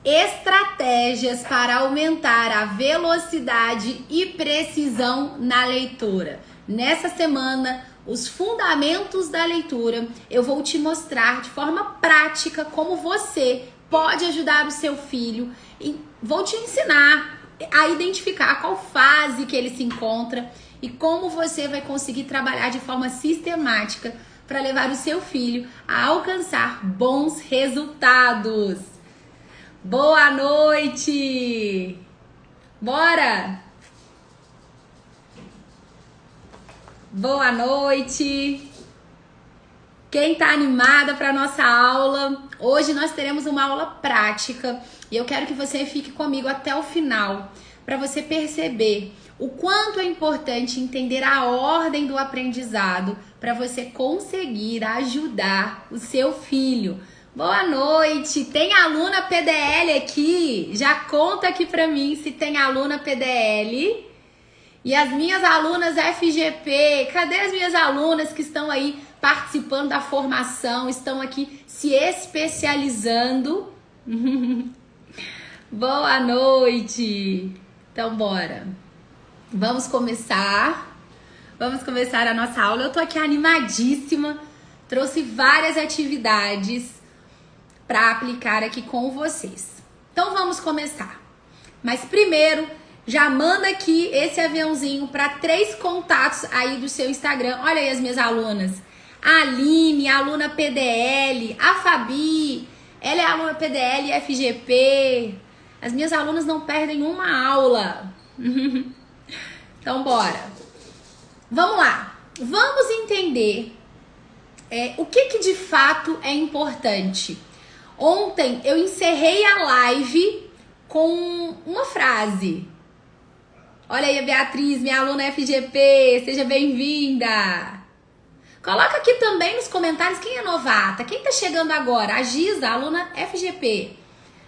Estratégias para aumentar a velocidade e precisão na leitura. Nessa semana, os fundamentos da leitura, eu vou te mostrar de forma prática como você pode ajudar o seu filho e vou te ensinar a identificar qual fase que ele se encontra e como você vai conseguir trabalhar de forma sistemática para levar o seu filho a alcançar bons resultados. Boa noite! Bora! Boa noite! Quem tá animada para nossa aula? Hoje nós teremos uma aula prática e eu quero que você fique comigo até o final para você perceber o quanto é importante entender a ordem do aprendizado para você conseguir ajudar o seu filho. Boa noite! Tem aluna PDL aqui? Já conta aqui pra mim se tem aluna PDL. E as minhas alunas FGP, cadê as minhas alunas que estão aí participando da formação, estão aqui se especializando? Boa noite! Então bora! Vamos começar a nossa aula. Eu tô aqui animadíssima, trouxe várias atividades para aplicar aqui com vocês. Então vamos começar. Mas primeiro, já manda aqui esse aviãozinho para 3 contatos aí do seu Instagram. Olha aí as minhas alunas. A Aline, aluna PDL, a Fabi, ela é aluna PDL e FGP. As minhas alunas não perdem uma aula. Então bora. Vamos lá. Vamos entender o que de fato é importante. Ontem eu encerrei a live com uma frase. Olha aí a Beatriz, minha aluna FGP, seja bem-vinda. Coloca aqui também nos comentários quem é novata, quem tá chegando agora. A Giza, aluna FGP.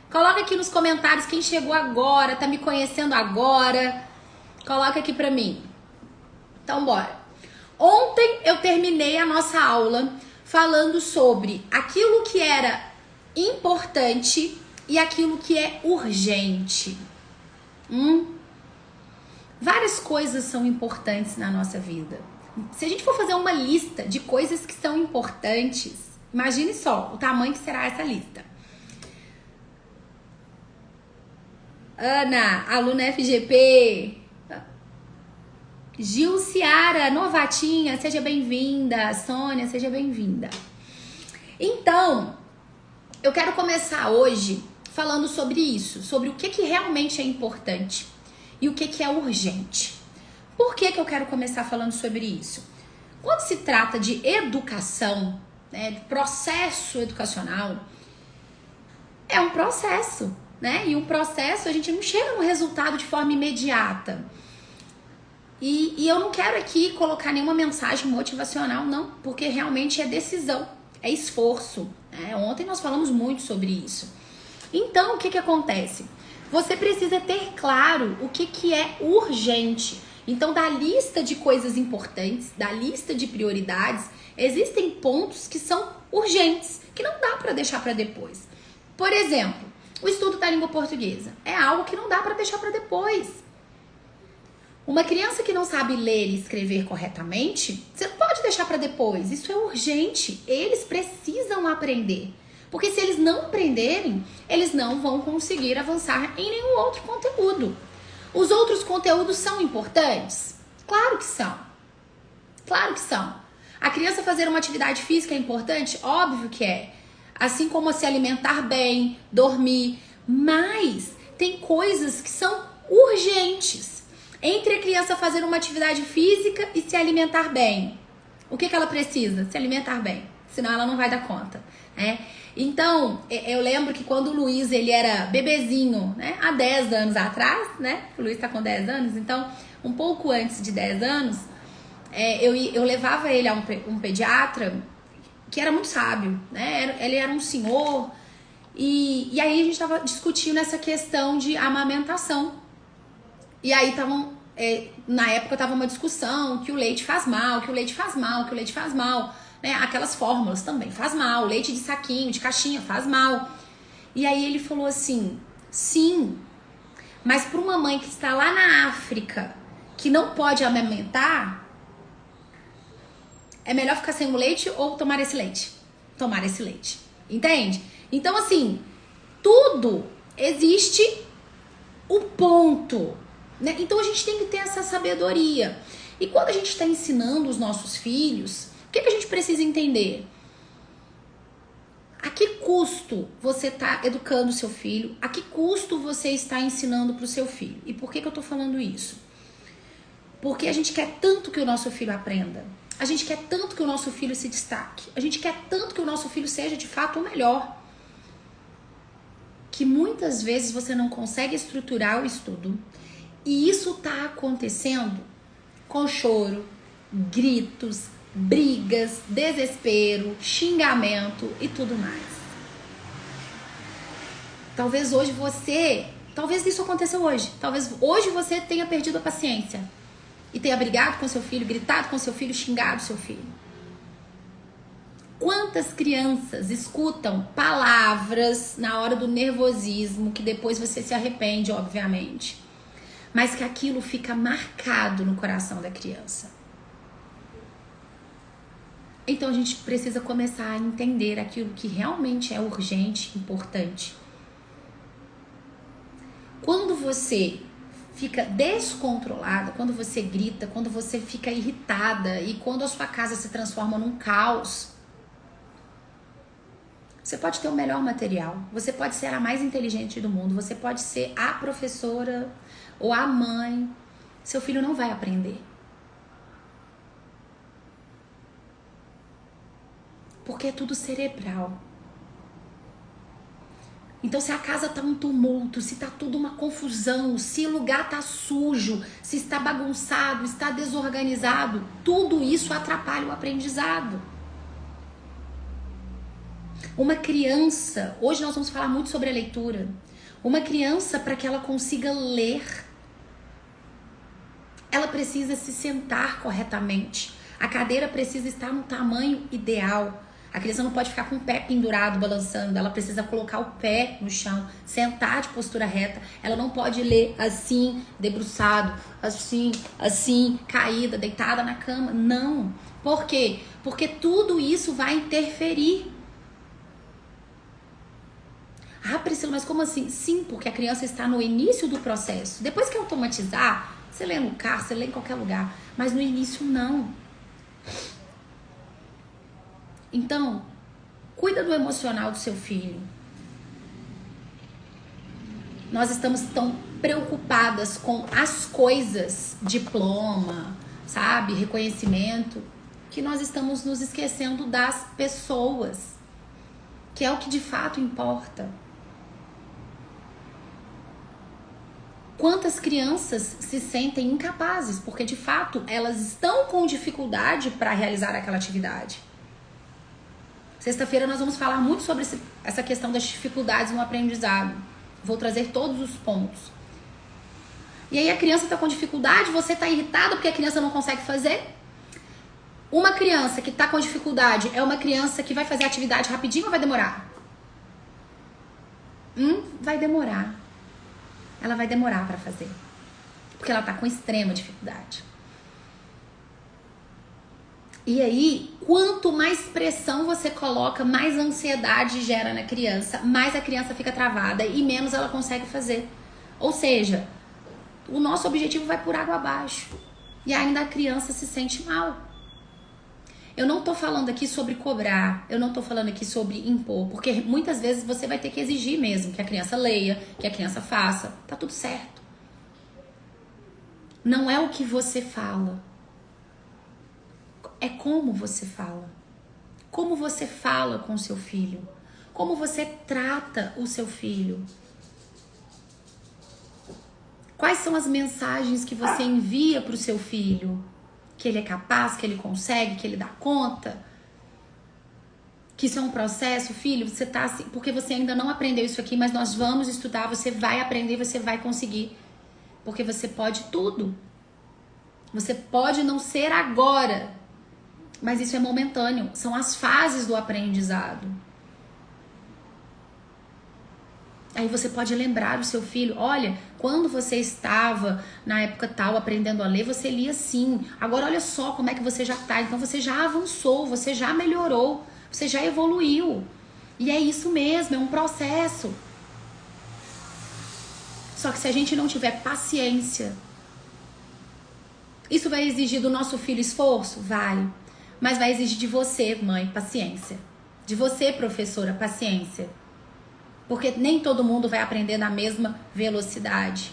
Coloca aqui nos comentários quem chegou agora, tá me conhecendo agora. Coloca aqui pra mim. Então bora. Ontem eu terminei a nossa aula falando sobre aquilo que era importante e aquilo que é urgente. Várias coisas são importantes na nossa vida. Se a gente for fazer uma lista de coisas que são importantes, imagine só o tamanho que será essa lista. Ana, aluna FGP. Gil Ciara, novatinha, seja bem-vinda. Sônia, seja bem-vinda. Então, eu quero começar hoje falando sobre isso, sobre o que realmente é importante e o que é urgente. Por que eu quero começar falando sobre isso? Quando se trata de educação, né, de processo educacional, é um processo, né? E um processo a gente não chega no resultado de forma imediata. E eu não quero aqui colocar nenhuma mensagem motivacional, não, porque realmente é decisão, é esforço. Ontem nós falamos muito sobre isso. Então, o que acontece? Você precisa ter claro o que é urgente. Então, da lista de coisas importantes, da lista de prioridades, existem pontos que são urgentes, que não dá para deixar para depois. Por exemplo, o estudo da língua portuguesa é algo que não dá para deixar para depois. Uma criança que não sabe ler e escrever corretamente, você não pode deixar para depois. Isso é urgente. Eles precisam aprender. Porque se eles não aprenderem, eles não vão conseguir avançar em nenhum outro conteúdo. Os outros conteúdos são importantes? Claro que são. Claro que são. A criança fazer uma atividade física é importante? Óbvio que é. Assim como se alimentar bem, dormir. Mas tem coisas que são urgentes. Entre a criança fazer uma atividade física e se alimentar bem. O que ela precisa? Se alimentar bem. Senão ela não vai dar conta, né? Então, eu lembro que quando o Luiz, ele era bebezinho, né? Há 10 anos atrás, né? O Luiz tá com 10 anos, então, um pouco antes de 10 anos, eu levava ele a um pediatra que era muito sábio, né? Ele era um senhor. E aí a gente tava discutindo essa questão de amamentação. E aí na época tava uma discussão que o leite faz mal, que o leite faz mal, que o leite faz mal, né? Aquelas fórmulas também faz mal, leite de saquinho, de caixinha faz mal. E aí ele falou assim, sim, mas para uma mãe que está lá na África, que não pode amamentar, é melhor ficar sem o leite ou tomar esse leite? Tomar esse leite, entende? Então assim, tudo existe o ponto, né? Então a gente tem que ter essa sabedoria. E quando a gente está ensinando os nossos filhos, o que a gente precisa entender? A que custo você está educando o seu filho? A que custo você está ensinando para o seu filho? E por que eu estou falando isso? Porque a gente quer tanto que o nosso filho aprenda. A gente quer tanto que o nosso filho se destaque. A gente quer tanto que o nosso filho seja de fato o melhor. Que muitas vezes você não consegue estruturar o estudo. E isso está acontecendo com choro, gritos, brigas, desespero, xingamento e tudo mais. Talvez isso aconteceu hoje. Talvez hoje você tenha perdido a paciência e tenha brigado com seu filho, gritado com seu filho, xingado seu filho. Quantas crianças escutam palavras na hora do nervosismo que depois você se arrepende, obviamente, mas que aquilo fica marcado no coração da criança? Então a gente precisa começar a entender aquilo que realmente é urgente, importante. Quando você fica descontrolada, quando você grita, quando você fica irritada e quando a sua casa se transforma num caos, você pode ter o melhor material, você pode ser a mais inteligente do mundo, você pode ser a professora ou a mãe, seu filho não vai aprender. Porque é tudo cerebral. Então se a casa tá um tumulto, se tá tudo uma confusão, se o lugar tá sujo, se está bagunçado, está desorganizado, tudo isso atrapalha o aprendizado. Uma criança, hoje nós vamos falar muito sobre a leitura. Uma criança, para que ela consiga ler, ela precisa se sentar corretamente. A cadeira precisa estar no tamanho ideal. A criança não pode ficar com o pé pendurado, balançando. Ela precisa colocar o pé no chão, sentar de postura reta. Ela não pode ler assim, debruçado, assim, caída, deitada na cama. Não. Por quê? Porque tudo isso vai interferir. Ah, Priscila, mas como assim? Sim, porque a criança está no início do processo. Depois que automatizar, você lê no carro, você lê em qualquer lugar. Mas no início, não. Então, cuida do emocional do seu filho. Nós estamos tão preocupadas com as coisas, diploma, sabe, reconhecimento, que nós estamos nos esquecendo das pessoas, que é o que de fato importa. Quantas crianças se sentem incapazes, porque de fato elas estão com dificuldade para realizar aquela atividade. Sexta-feira nós vamos falar muito sobre essa questão das dificuldades no aprendizado. Vou trazer todos os pontos. E aí a criança está com dificuldade, você está irritado porque a criança não consegue fazer? Uma criança que está com dificuldade é uma criança que vai fazer a atividade rapidinho ou vai demorar? Vai demorar. Ela vai demorar para fazer. Porque ela está com extrema dificuldade. E aí, quanto mais pressão você coloca, mais ansiedade gera na criança, mais a criança fica travada e menos ela consegue fazer. Ou seja, o nosso objetivo vai por água abaixo. E ainda a criança se sente mal. Eu não tô falando aqui sobre cobrar, eu não tô falando aqui sobre impor, porque muitas vezes você vai ter que exigir mesmo que a criança leia, que a criança faça. Tá tudo certo. Não é o que você fala. É como você fala. Como você fala com o seu filho. Como você trata o seu filho. Quais são as mensagens que você envia para o seu filho? Que ele é capaz, que ele consegue, que ele dá conta? Que isso é um processo, filho, você tá assim, porque você ainda não aprendeu isso aqui, mas nós vamos estudar, você vai aprender, você vai conseguir. Porque você pode tudo. Você pode não ser agora, mas isso é momentâneo. São as fases do aprendizado. Aí você pode lembrar o seu filho, olha, quando você estava na época tal aprendendo a ler, você lia assim. Agora olha só como é que você já tá. Então você já avançou, você já melhorou, você já evoluiu. E é isso mesmo, é um processo. Só que se a gente não tiver paciência, isso vai exigir do nosso filho esforço? Vai. Mas vai exigir de você, mãe, paciência. De você, professora, paciência. Porque nem todo mundo vai aprender na mesma velocidade.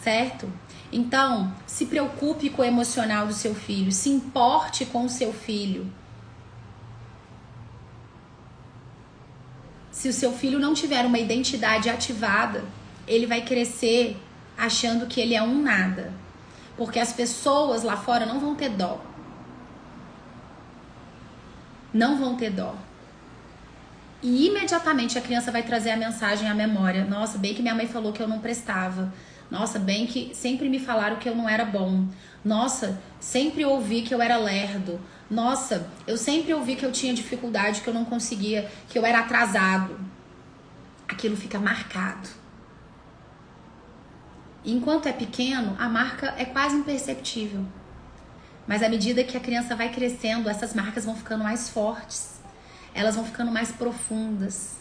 Certo? Então, se preocupe com o emocional do seu filho. Se importe com o seu filho. Se o seu filho não tiver uma identidade ativada, ele vai crescer achando que ele é um nada. Porque as pessoas lá fora não vão ter dó. Não vão ter dó. E imediatamente a criança vai trazer a mensagem à memória. Nossa, bem que minha mãe falou que eu não prestava. Nossa, bem que sempre me falaram que eu não era bom. Nossa, sempre ouvi que eu era lerdo. Nossa, eu sempre ouvi que eu tinha dificuldade, que eu não conseguia, que eu era atrasado. Aquilo fica marcado. Enquanto é pequeno, a marca é quase imperceptível. Mas à medida que a criança vai crescendo, essas marcas vão ficando mais fortes. Elas vão ficando mais profundas.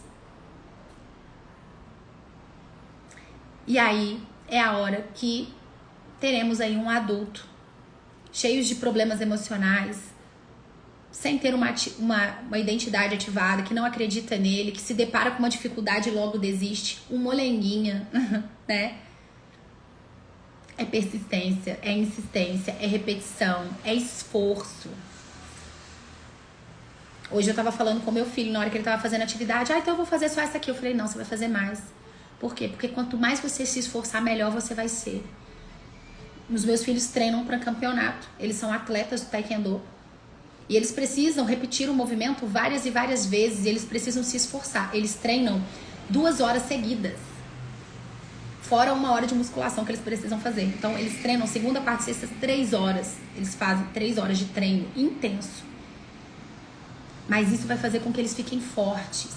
E aí é a hora que teremos aí um adulto cheio de problemas emocionais, sem ter uma identidade ativada, que não acredita nele, que se depara com uma dificuldade e logo desiste. Um molenguinha, né? É persistência, é insistência, é repetição, é esforço. Hoje eu tava falando com meu filho na hora que ele tava fazendo atividade. Ah, então eu vou fazer só essa aqui. Eu falei, não, você vai fazer mais. Por quê? Porque quanto mais você se esforçar, melhor você vai ser. Os meus filhos treinam para campeonato. Eles são atletas do taekwondo. E eles precisam repetir o movimento várias e várias vezes. E eles precisam se esforçar. Eles treinam 2 horas seguidas. Fora 1 hora de musculação que eles precisam fazer. Então, eles treinam segunda, quarta e sexta, 3 horas. Eles fazem 3 horas de treino intenso. Mas isso vai fazer com que eles fiquem fortes.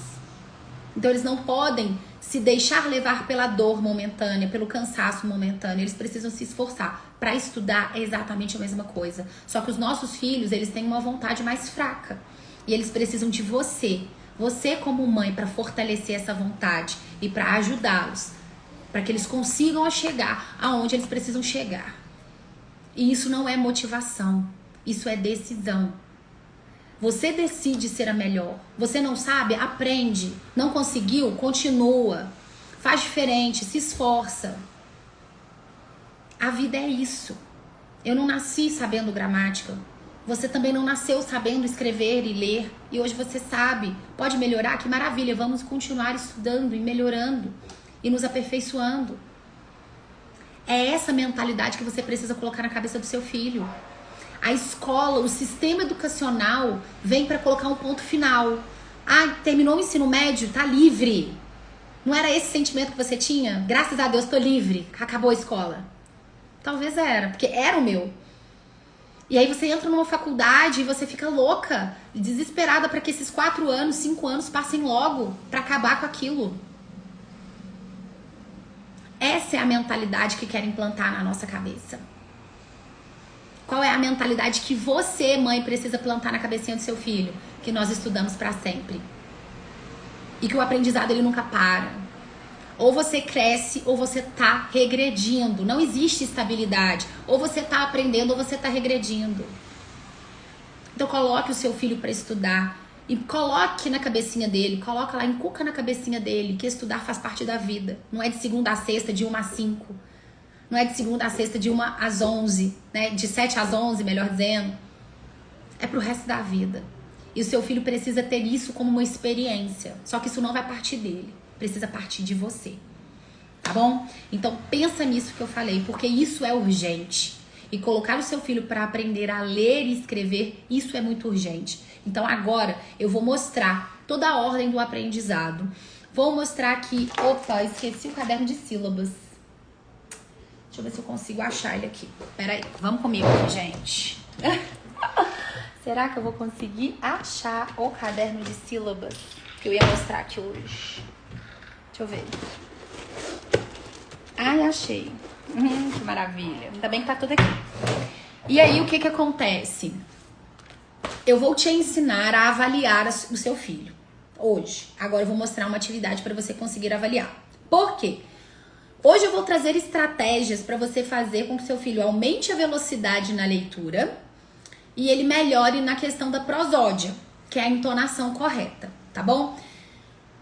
Então, eles não podem se deixar levar pela dor momentânea, pelo cansaço momentâneo. Eles precisam se esforçar. Para estudar é exatamente a mesma coisa. Só que os nossos filhos, eles têm uma vontade mais fraca. E eles precisam de você. Você como mãe, para fortalecer essa vontade e para ajudá-los. Para que eles consigam chegar aonde eles precisam chegar. E isso não é motivação. Isso é decisão. Você decide ser a melhor. Você não sabe? Aprende. Não conseguiu? Continua. Faz diferente. Se esforça. A vida é isso. Eu não nasci sabendo gramática. Você também não nasceu sabendo escrever e ler. E hoje você sabe. Pode melhorar? Que maravilha. Vamos continuar estudando e melhorando. E nos aperfeiçoando. É essa mentalidade que você precisa colocar na cabeça do seu filho. A escola, o sistema educacional vem para colocar um ponto final. Ah, terminou o ensino médio, tá livre. Não era esse sentimento que você tinha? Graças a Deus, tô livre. Acabou a escola. Talvez era, porque era o meu. E aí você entra numa faculdade e você fica louca, desesperada para que esses 4 anos, 5 anos passem logo para acabar com aquilo. Essa é a mentalidade que querem implantar na nossa cabeça. Qual é a mentalidade que você, mãe, precisa plantar na cabecinha do seu filho? Que nós estudamos para sempre. E que o aprendizado ele nunca para. Ou você cresce ou você tá regredindo. Não existe estabilidade. Ou você tá aprendendo ou você tá regredindo. Então coloque o seu filho para estudar. E coloque na cabecinha dele, coloca lá, encuca na cabecinha dele que estudar faz parte da vida. Não é de segunda a sexta, de 1 às 5. Não é de segunda a sexta, de 1 às 11, né? De 7 às 11, melhor dizendo. É pro resto da vida. E o seu filho precisa ter isso como uma experiência. Só que isso não vai partir dele. Precisa partir de você. Tá bom? Então pensa nisso que eu falei, porque isso é urgente. E colocar o seu filho para aprender a ler e escrever, isso é muito urgente. Então agora eu vou mostrar toda a ordem do aprendizado. Vou mostrar aqui... Opa, esqueci o caderno de sílabas. Deixa eu ver se eu consigo achar ele aqui. Pera aí, vamos comigo aqui, gente. Será que eu vou conseguir achar o caderno de sílabas que eu ia mostrar aqui hoje? Deixa eu ver. Ai, achei. Que maravilha. Ainda bem que tá tudo aqui. E aí, o que que acontece? Eu vou te ensinar a avaliar o seu filho hoje. Agora eu vou mostrar uma atividade para você conseguir avaliar. Por quê? Hoje eu vou trazer estratégias para você fazer com que seu filho aumente a velocidade na leitura e ele melhore na questão da prosódia, que é a entonação correta, tá bom?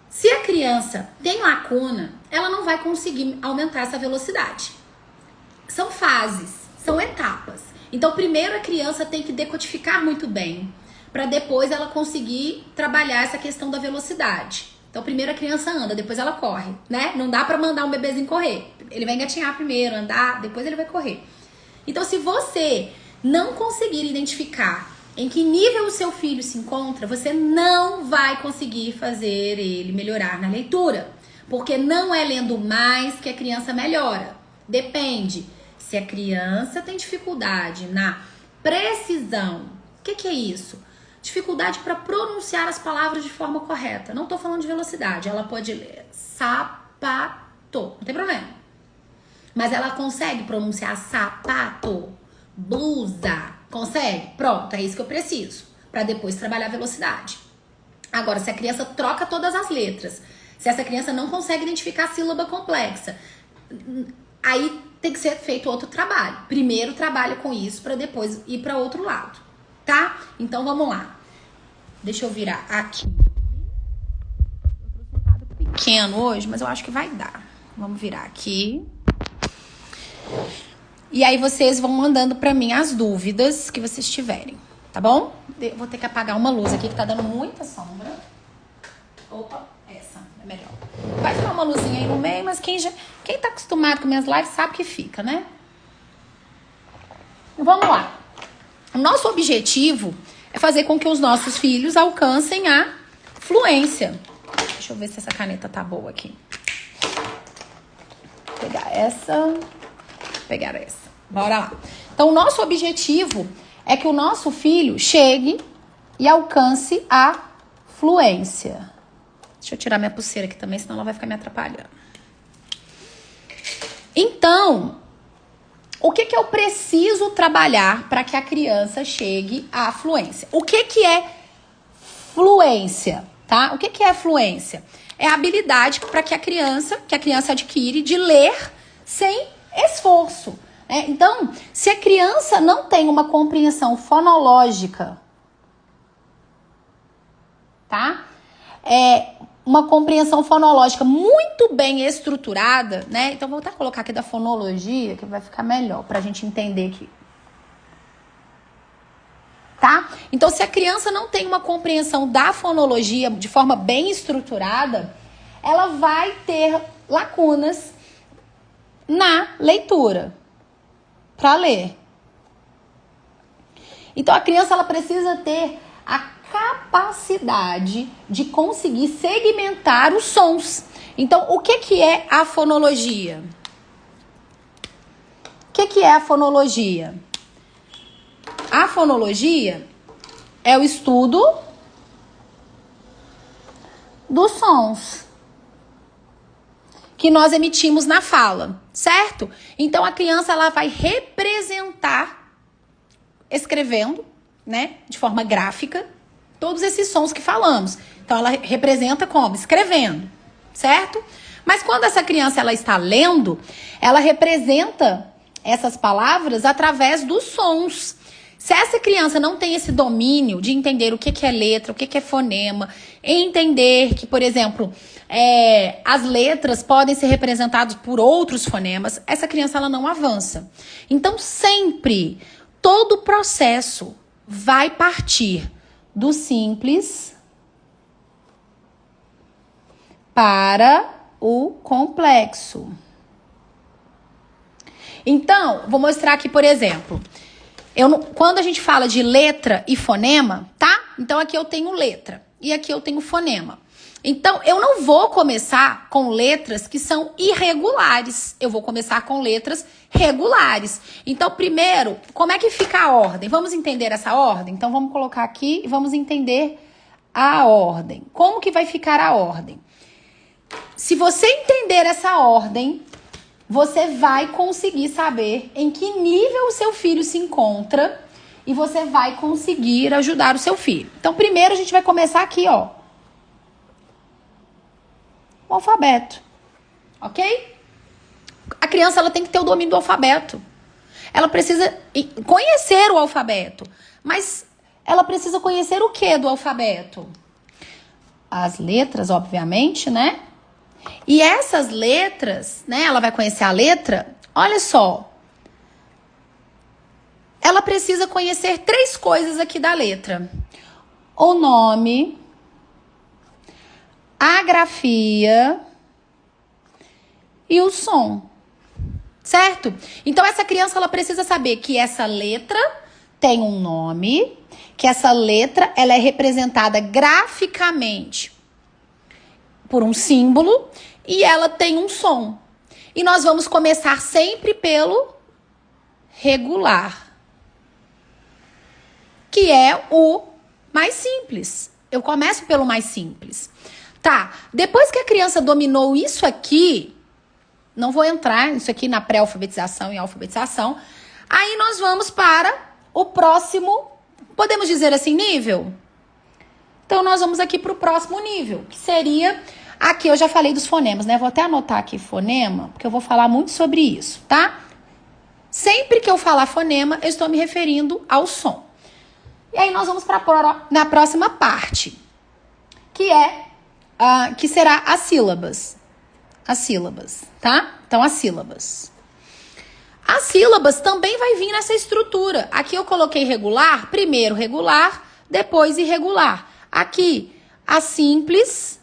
Se a criança tem lacuna, ela não vai conseguir aumentar essa velocidade. São fases, são etapas. Então, primeiro a criança tem que decodificar muito bem, para depois ela conseguir trabalhar essa questão da velocidade. Então, primeiro a criança anda, depois ela corre, né? Não dá pra mandar um bebezinho correr. Ele vai engatinhar primeiro, andar, depois ele vai correr. Então, se você não conseguir identificar em que nível o seu filho se encontra, você não vai conseguir fazer ele melhorar na leitura. Porque não é lendo mais que a criança melhora. Depende. Se a criança tem dificuldade na precisão, o que é isso? Dificuldade para pronunciar as palavras de forma correta. Não tô falando de velocidade. Ela pode ler sapato, não tem problema. Mas ela consegue pronunciar sapato, blusa, consegue? Pronto, é isso que eu preciso para depois trabalhar a velocidade. Agora, se a criança troca todas as letras, se essa criança não consegue identificar a sílaba complexa, aí tem que ser feito outro trabalho. Primeiro trabalha com isso para depois ir para outro lado, tá? Então vamos lá. Deixa eu virar aqui. Eu trouxe um quadro pequeno hoje, mas eu acho que vai dar. Vamos virar aqui. E aí vocês vão mandando pra mim as dúvidas que vocês tiverem, tá bom? Eu vou ter que apagar uma luz aqui que tá dando muita sombra. Opa, essa é melhor. Vai ficar uma luzinha aí no meio, mas quem tá acostumado com minhas lives sabe que fica, né? Vamos lá. O nosso objetivo é fazer com que os nossos filhos alcancem a fluência. Deixa eu ver se essa caneta tá boa aqui. Vou pegar essa... pegar essa. Bora lá. Então, o nosso objetivo é que o nosso filho chegue e alcance a fluência. Deixa eu tirar minha pulseira aqui também, senão ela vai ficar me atrapalhando. Então, o que eu preciso trabalhar para que a criança chegue à fluência? O que é fluência, tá? O que é fluência? É a habilidade para que a criança adquire de ler sem esforço. Então, se a criança não tem uma compreensão fonológica, tá? Uma compreensão fonológica muito bem estruturada, né? Então, vou até colocar aqui da fonologia, que vai ficar melhor pra gente entender aqui. Tá? Então, se a criança não tem uma compreensão da fonologia de forma bem estruturada, ela vai ter lacunas na leitura para ler. Então a criança ela precisa ter a capacidade de conseguir segmentar os sons. Então o que é a fonologia? O que é a fonologia? A fonologia é o estudo dos sons que nós emitimos na fala, certo? Então, a criança ela vai representar, escrevendo, né, de forma gráfica, todos esses sons que falamos. Então, ela representa como? Escrevendo, certo? Mas quando essa criança ela está lendo, ela representa essas palavras através dos sons. Se essa criança não tem esse domínio de entender o que é letra, o que é fonema, entender que, por exemplo, as letras podem ser representadas por outros fonemas, essa criança ela não avança. Então, sempre, todo o processo vai partir do simples para o complexo. Então, vou mostrar aqui, por exemplo... quando a gente fala de letra e fonema, tá? Então, aqui eu tenho letra e aqui eu tenho fonema. Então, eu não vou começar com letras que são irregulares. Eu vou começar com letras regulares. Então, primeiro, como é que fica a ordem? Vamos entender essa ordem? Então, vamos colocar aqui e vamos entender a ordem. Como que vai ficar a ordem? Se você entender essa ordem, você vai conseguir saber em que nível o seu filho se encontra e você vai conseguir ajudar o seu filho. Então, primeiro a gente vai começar aqui, ó. O alfabeto, ok? A criança ela tem que ter o domínio do alfabeto. Ela precisa conhecer o alfabeto. Mas ela precisa conhecer o que do alfabeto? As letras, obviamente, né? E essas letras, né? Ela vai conhecer a letra. Olha só. Ela precisa conhecer 3 coisas aqui da letra. O nome, a grafia e o som. Certo? Então, essa criança ela precisa saber que essa letra tem um nome, que essa letra ela é representada graficamente por um símbolo e ela tem um som. E nós vamos começar sempre pelo regular, que é o mais simples. Eu começo pelo mais simples. Tá, depois que a criança dominou isso aqui, não vou entrar isso aqui na pré-alfabetização e alfabetização, aí nós vamos para o próximo, podemos dizer assim, nível? Então, nós vamos aqui para o próximo nível, que seria, aqui eu já falei dos fonemas, né? Vou até anotar aqui fonema, porque eu vou falar muito sobre isso, tá? Sempre que eu falar fonema, eu estou me referindo ao som. E aí nós vamos para na próxima parte, que será as sílabas. As sílabas, tá? Então, as sílabas. As sílabas também vai vir nessa estrutura. Aqui eu coloquei regular, primeiro regular, depois irregular. Aqui, a simples.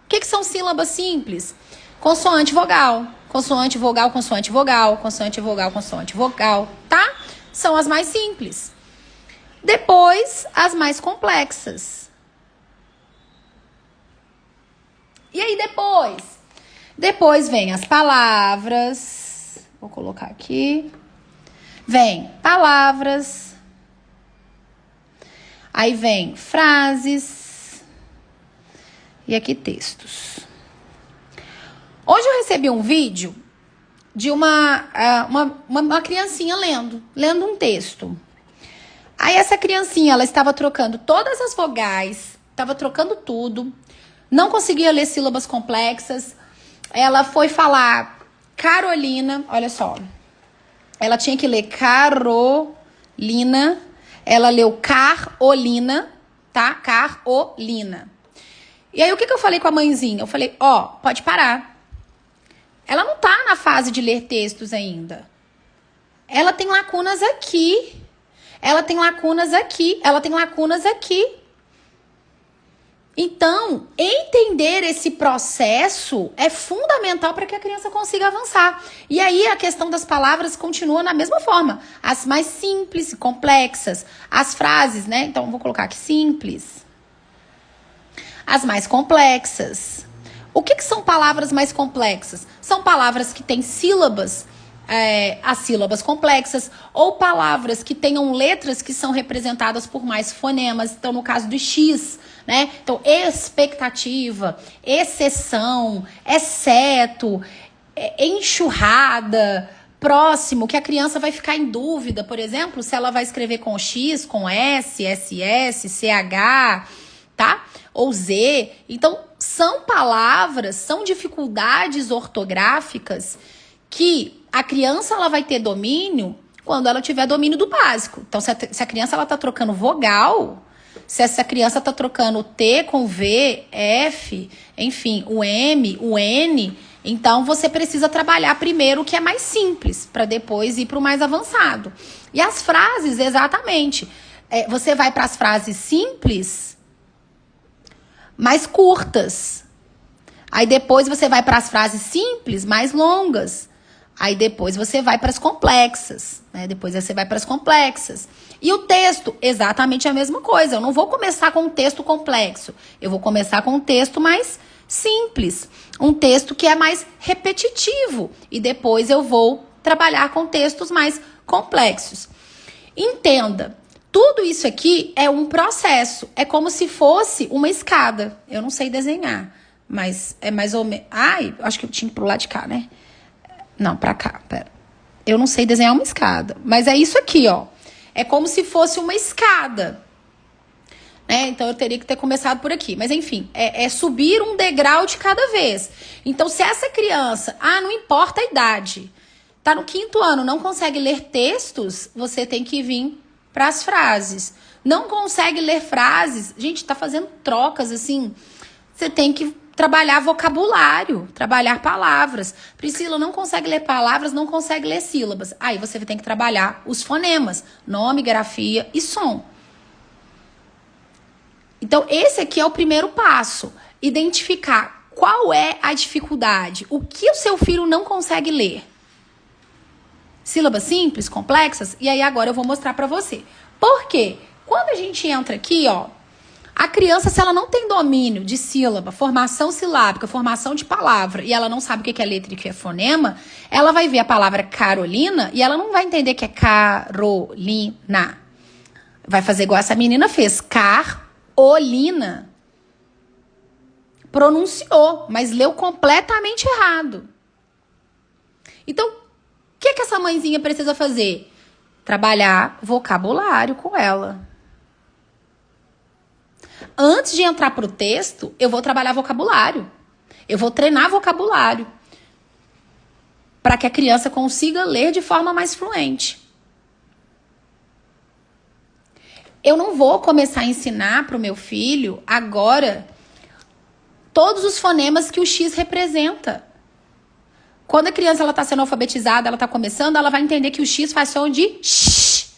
O que são sílabas simples? Consoante, vogal. Consoante, vogal, consoante, vogal. Consoante, vogal, consoante, vogal, tá? São as mais simples. Depois, as mais complexas. E aí, depois vem as palavras. Vou colocar aqui. Vem palavras. Aí vem frases. E aqui textos. Hoje eu recebi um vídeo de uma criancinha lendo um texto. Aí essa criancinha, ela estava trocando todas as vogais, estava trocando tudo, não conseguia ler sílabas complexas. Ela foi falar Carolina, olha só. Ela tinha que ler Carolina. Ela leu Carolina, tá? Carolina. E aí, o que eu falei com a mãezinha? Eu falei, pode parar. Ela não tá na fase de ler textos ainda. Ela tem lacunas aqui. Ela tem lacunas aqui. Ela tem lacunas aqui. Então, entender esse processo é fundamental para que a criança consiga avançar. E aí, a questão das palavras continua na mesma forma. As mais simples e complexas. As frases, né? Então, vou colocar aqui simples. As mais complexas. O que são palavras mais complexas? São palavras que têm sílabas, as sílabas complexas, ou palavras que tenham letras que são representadas por mais fonemas. Então, no caso do X, né? Então, expectativa, exceção, exceto, enxurrada, próximo, que a criança vai ficar em dúvida, por exemplo, se ela vai escrever com X, com S, SS, CH, tá? Ou Z. Então, são palavras, são dificuldades ortográficas que a criança ela vai ter domínio quando ela tiver domínio do básico. Então, se a criança ela tá trocando vogal, se essa criança tá trocando T com V, F, enfim, o M, o N, então você precisa trabalhar primeiro o que é mais simples, para depois ir para o mais avançado. E as frases, exatamente. Você vai para as frases simples, mais curtas. Aí depois você vai para as frases simples, mais longas. Aí depois você vai para as complexas, né? Depois você vai para as complexas. E o texto, exatamente a mesma coisa. Eu não vou começar com um texto complexo. Eu vou começar com um texto mais simples. Um texto que é mais repetitivo. E depois eu vou trabalhar com textos mais complexos. Entenda, tudo isso aqui é um processo. É como se fosse uma escada. Eu não sei desenhar, Mas é mais ou menos... Ai, acho que eu tinha que ir pro lado de cá, né? Não, pra cá, pera. Eu não sei desenhar uma escada. Mas é isso aqui, ó. É como se fosse uma escada. Né? Então, eu teria que ter começado por aqui. Mas, enfim, é subir um degrau de cada vez. Então, se essa criança... não importa a idade. Tá no 5º ano, não consegue ler textos, você tem que vir para as frases. Não consegue ler frases, gente, tá fazendo trocas, assim... Você tem que trabalhar vocabulário, trabalhar palavras. Priscila não consegue ler palavras, não consegue ler sílabas. Aí você tem que trabalhar os fonemas, nome, grafia e som. Então, esse aqui é o primeiro passo. Identificar qual é a dificuldade, o que o seu filho não consegue ler. Sílabas simples, complexas, e aí agora eu vou mostrar pra você. Por quê? Quando a gente entra aqui, ó, a criança, se ela não tem domínio de sílaba, formação silábica, formação de palavra, e ela não sabe o que é letra e o que é fonema, ela vai ver a palavra Carolina e ela não vai entender que é Carolina. Vai fazer igual essa menina fez, Carolina. Pronunciou, mas leu completamente errado. Então, o que essa mãezinha precisa fazer? Trabalhar vocabulário com ela. Antes de entrar pro texto, eu vou trabalhar vocabulário. Eu vou treinar vocabulário. Para que a criança consiga ler de forma mais fluente. Eu não vou começar a ensinar pro meu filho agora todos os fonemas que o X representa. Quando a criança ela tá sendo alfabetizada, ela tá começando, ela vai entender que o X faz som de x.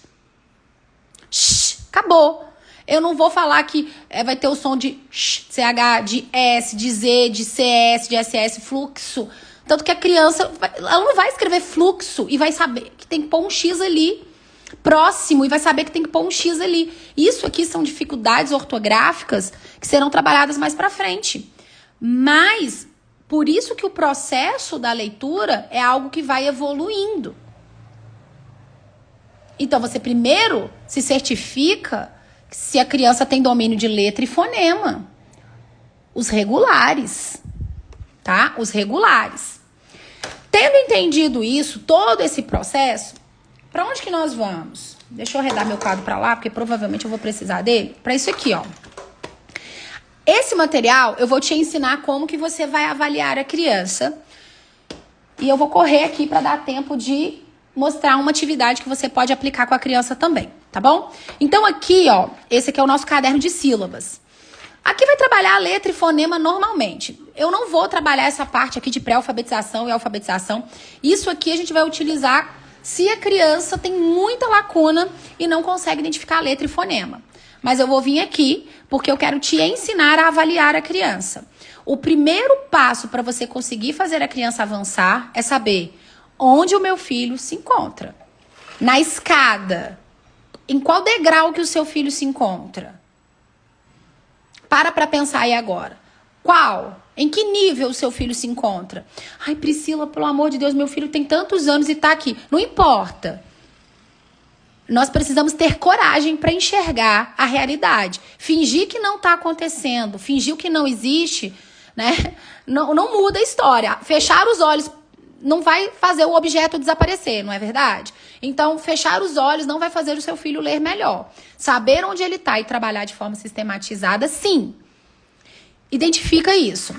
Acabou. Eu não vou falar que vai ter o som de CH, de S, de Z, de CS, de SS, fluxo. Tanto que a criança, ela não vai escrever fluxo e vai saber que tem que pôr um X ali próximo e vai saber que tem que pôr um X ali. Isso aqui são dificuldades ortográficas que serão trabalhadas mais pra frente. Mas, por isso que o processo da leitura é algo que vai evoluindo. Então, você primeiro se certifica se a criança tem domínio de letra e fonema. Os regulares, tá? Os regulares. Tendo entendido isso, todo esse processo, para onde que nós vamos? Deixa eu arredar meu quadro para lá, porque provavelmente eu vou precisar dele. Para isso aqui, ó. Esse material, eu vou te ensinar como que você vai avaliar a criança. E eu vou correr aqui para dar tempo de mostrar uma atividade que você pode aplicar com a criança também, tá bom? Então aqui, ó, esse aqui é o nosso caderno de sílabas. Aqui vai trabalhar a letra e fonema normalmente. Eu não vou trabalhar essa parte aqui de pré-alfabetização e alfabetização. Isso aqui a gente vai utilizar se a criança tem muita lacuna e não consegue identificar a letra e fonema. Mas eu vou vir aqui porque eu quero te ensinar a avaliar a criança. O primeiro passo para você conseguir fazer a criança avançar é saber onde o meu filho se encontra. Na escada. Em qual degrau que o seu filho se encontra? Para pensar aí agora. Qual? Em que nível o seu filho se encontra? Ai, Priscila, pelo amor de Deus, meu filho tem tantos anos e tá aqui. Não importa. Nós precisamos ter coragem para enxergar a realidade. Fingir que não tá acontecendo, fingir que não existe, né? Não muda a história. Fechar os olhos não vai fazer o objeto desaparecer, não é verdade? Então, fechar os olhos não vai fazer o seu filho ler melhor. Saber onde ele está e trabalhar de forma sistematizada, sim. Identifica isso.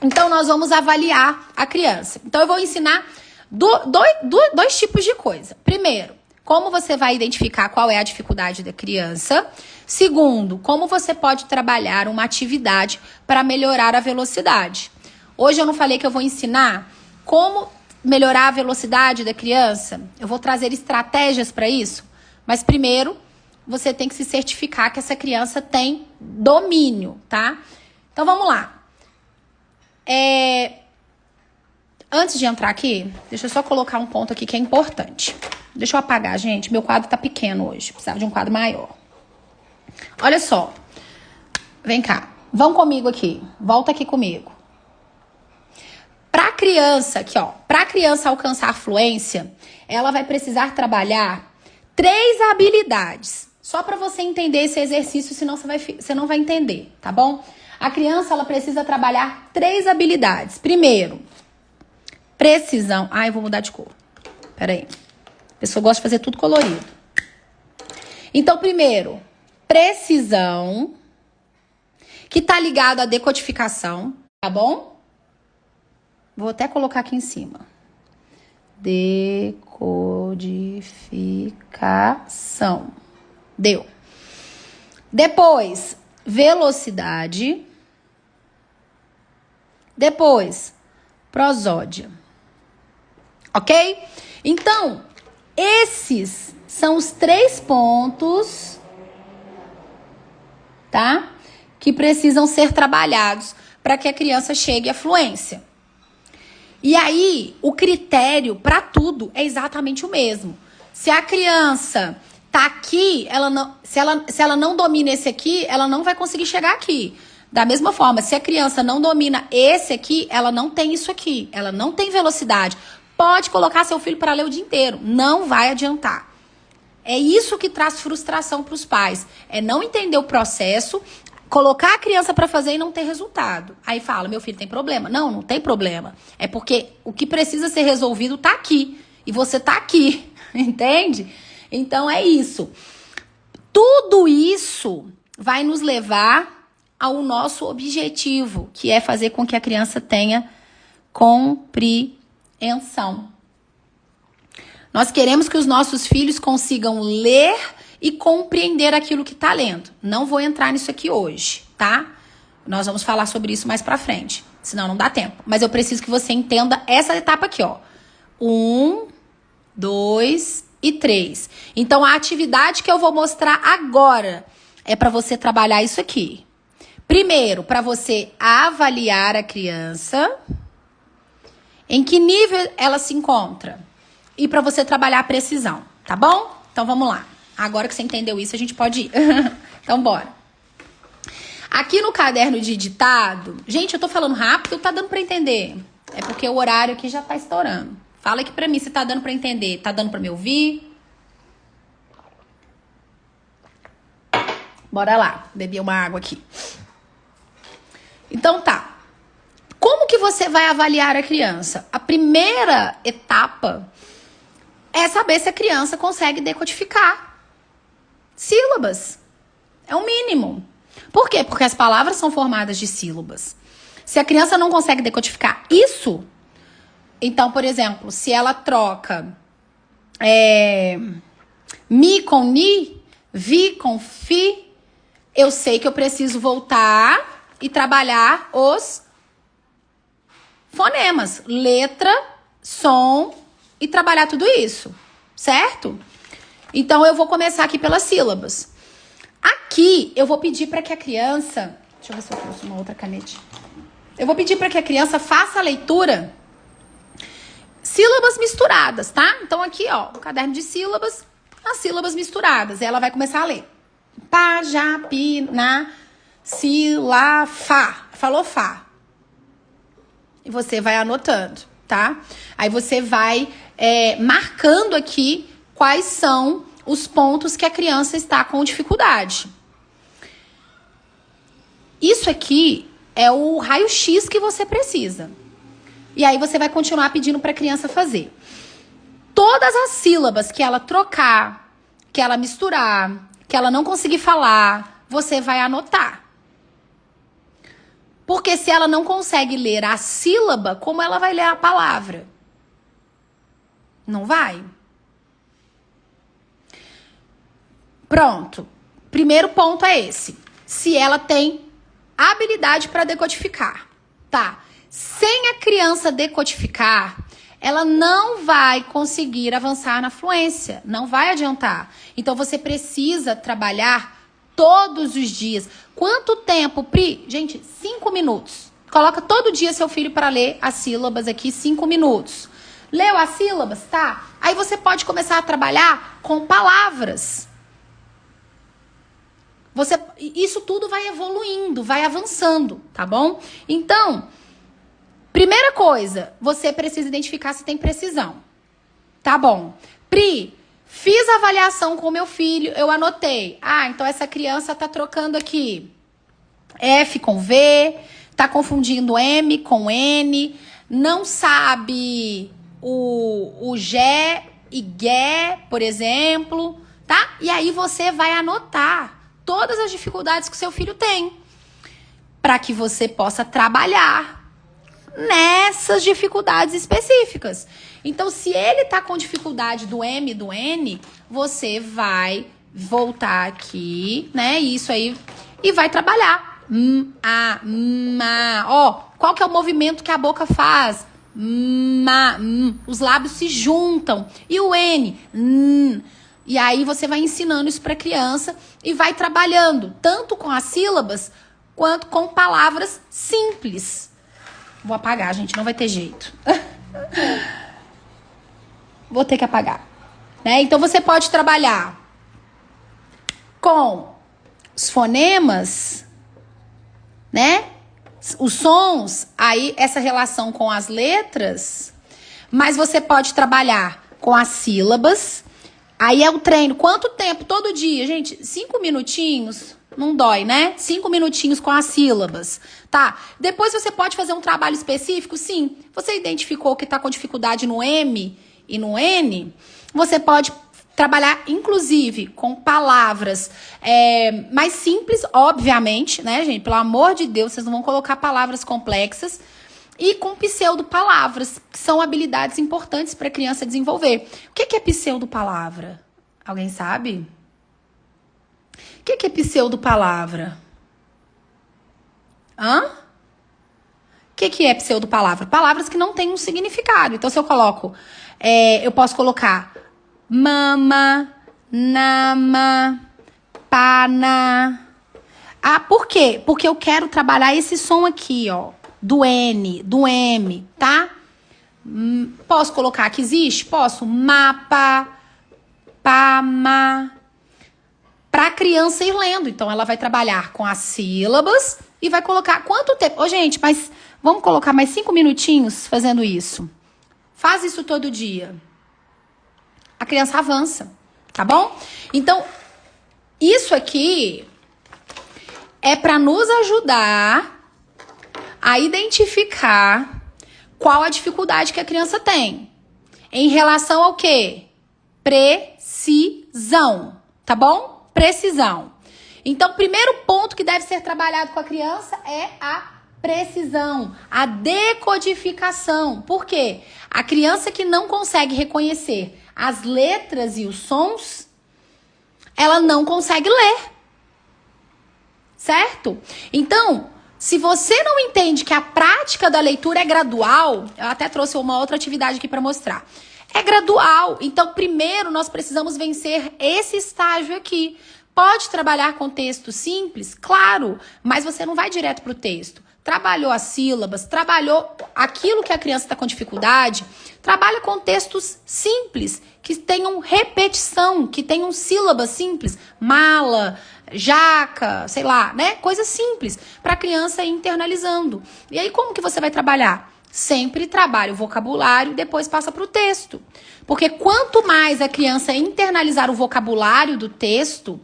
Então, nós vamos avaliar a criança. Então, eu vou ensinar dois tipos de coisa. Primeiro, como você vai identificar qual é a dificuldade da criança. Segundo, como você pode trabalhar uma atividade para melhorar a velocidade. Hoje eu não falei que eu vou ensinar como melhorar a velocidade da criança? Eu vou trazer estratégias para isso. Mas primeiro, você tem que se certificar que essa criança tem domínio, tá? Então, vamos lá. Antes de entrar aqui, deixa eu só colocar um ponto aqui que é importante. Deixa eu apagar, gente. Meu quadro tá pequeno hoje. Precisava de um quadro maior. Olha só. Vem cá. Vão comigo aqui. Volta aqui comigo. Pra criança, aqui ó, pra criança alcançar fluência, ela vai precisar trabalhar 3 habilidades. Só pra você entender esse exercício, senão você não vai entender, tá bom? A criança, ela precisa trabalhar 3 habilidades. Primeiro, precisão. Ah, eu vou mudar de cor. Peraí. A pessoa gosta de fazer tudo colorido. Então, primeiro, precisão, que tá ligado à decodificação, tá bom? Vou até colocar aqui em cima. Decodificação. Deu. Depois, velocidade. Depois, prosódia. Ok? Então, esses são os 3 pontos, tá? Que precisam ser trabalhados para que a criança chegue à fluência. E aí, o critério para tudo é exatamente o mesmo. Se a criança tá aqui, se ela não domina esse aqui, ela não vai conseguir chegar aqui. Da mesma forma, se a criança não domina esse aqui, ela não tem isso aqui. Ela não tem velocidade. Pode colocar seu filho para ler o dia inteiro. Não vai adiantar. É isso que traz frustração para os pais. É não entender o processo, colocar a criança para fazer e não ter resultado. Aí fala, meu filho tem problema. Não, não tem problema. É porque o que precisa ser resolvido tá aqui. E você tá aqui. Entende? Então é isso. Tudo isso vai nos levar ao nosso objetivo, que é fazer com que a criança tenha compreensão. Nós queremos que os nossos filhos consigam ler e compreender aquilo que está lendo. Não vou entrar nisso aqui hoje, tá? Nós vamos falar sobre isso mais pra frente, senão não dá tempo. Mas eu preciso que você entenda essa etapa aqui, ó. 1, 2 e 3. Então, a atividade que eu vou mostrar agora é para você trabalhar isso aqui. Primeiro, para você avaliar a criança, em que nível ela se encontra. E para você trabalhar a precisão, tá bom? Então, vamos lá. Agora que você entendeu isso, a gente pode ir. Então, bora. Aqui no caderno de ditado... Gente, eu tô falando rápido, tá dando para entender? É porque o horário aqui já tá estourando. Fala aqui pra mim se tá dando pra entender. Tá dando pra me ouvir? Bora lá. Beber uma água aqui. Então tá. Como que você vai avaliar a criança? A primeira etapa é saber se a criança consegue decodificar sílabas. É o mínimo. Por quê? Porque as palavras são formadas de sílabas. Se a criança não consegue decodificar isso... Então, por exemplo, se ela troca mi com ni, vi com fi, eu sei que eu preciso voltar e trabalhar os fonemas. Letra, som e trabalhar tudo isso, certo? Então, eu vou começar aqui pelas sílabas. Aqui, eu vou pedir para que a criança... Deixa eu ver se eu trouxe uma outra caneta. Eu vou pedir para que a criança faça a leitura... Sílabas misturadas, tá? Então, aqui, ó, o caderno de sílabas, as sílabas misturadas. Ela vai começar a ler. Pá, já, pi, na, si, lá, fá. Falou fá. E você vai anotando, tá? Aí você vai marcando aqui quais são os pontos que a criança está com dificuldade. Isso aqui é o raio-x que você precisa. E aí você vai continuar pedindo para a criança fazer. Todas as sílabas que ela trocar, que ela misturar, que ela não conseguir falar, você vai anotar. Porque se ela não consegue ler a sílaba, como ela vai ler a palavra? Não vai. Pronto. Primeiro ponto é esse. Se ela tem habilidade para decodificar. Tá. Sem a criança decodificar, ela não vai conseguir avançar na fluência, não vai adiantar. Então, você precisa trabalhar todos os dias. Quanto tempo, Pri? Gente, 5 minutos. Coloca todo dia seu filho para ler as sílabas aqui, 5 minutos. Leu as sílabas, tá? Aí você pode começar a trabalhar com palavras. Isso tudo vai evoluindo, vai avançando, tá bom? Então... Primeira coisa, você precisa identificar se tem precisão. Tá bom. Pri, fiz a avaliação com meu filho, eu anotei. Ah, então essa criança tá trocando aqui F com V, tá confundindo M com N, não sabe o G e G, por exemplo, tá? E aí você vai anotar todas as dificuldades que o seu filho tem, para que você possa trabalhar nessas dificuldades específicas. Então, se ele tá com dificuldade do M e do N, você vai voltar aqui, né? Isso aí, e vai trabalhar. Ó, qual que é o movimento que a boca faz? Os lábios se juntam. E o N? E aí você vai ensinando isso para a criança e vai trabalhando tanto com as sílabas quanto com palavras simples. Vou apagar, gente, não vai ter jeito. Vou ter que apagar, né? Então você pode trabalhar com os fonemas, né? Os sons, aí essa relação com as letras, mas você pode trabalhar com as sílabas. Aí é o treino. Quanto tempo? Todo dia, gente? 5 minutinhos. Não dói, né? 5 minutinhos com as sílabas, tá? Depois você pode fazer um trabalho específico, sim. Você identificou que tá com dificuldade no M e no N, você pode trabalhar, inclusive, com palavras mais simples, obviamente, né, gente? Pelo amor de Deus, vocês não vão colocar palavras complexas. E com pseudo-palavras, que são habilidades importantes para a criança desenvolver. O que é pseudo-palavra? Alguém sabe? O que é pseudo-palavra? O que é pseudo-palavra? Palavras que não têm um significado. Então, se eu coloco, eu posso colocar mama, nama, pana. Ah, por quê? Porque eu quero trabalhar esse som aqui, ó. Do N, do M, tá? Posso colocar que existe? Posso. Mapa, pama. Pra criança ir lendo. Então, ela vai trabalhar com as sílabas e vai colocar quanto tempo? Ô, gente, mas vamos colocar mais 5 minutinhos fazendo isso. Faz isso todo dia. A criança avança, tá bom? Então, isso aqui é para nos ajudar a identificar qual a dificuldade que a criança tem. Em relação ao quê? Precisão, tá bom? Precisão. Então, o primeiro ponto que deve ser trabalhado com a criança é a precisão, a decodificação. Por quê? A criança que não consegue reconhecer as letras e os sons, ela não consegue ler. Certo? Então, se você não entende que a prática da leitura é gradual, eu até trouxe uma outra atividade aqui para mostrar. É gradual. Então, primeiro nós precisamos vencer esse estágio aqui. Pode trabalhar com texto simples? Claro, mas você não vai direto para o texto. Trabalhou as sílabas, trabalhou aquilo que a criança está com dificuldade, trabalha com textos simples, que tenham repetição, que tenham sílabas simples, mala, jaca, sei lá, né? Coisas simples, para a criança ir internalizando. E aí como que você vai trabalhar? Sempre trabalha o vocabulário e depois passa para o texto. Porque quanto mais a criança internalizar o vocabulário do texto,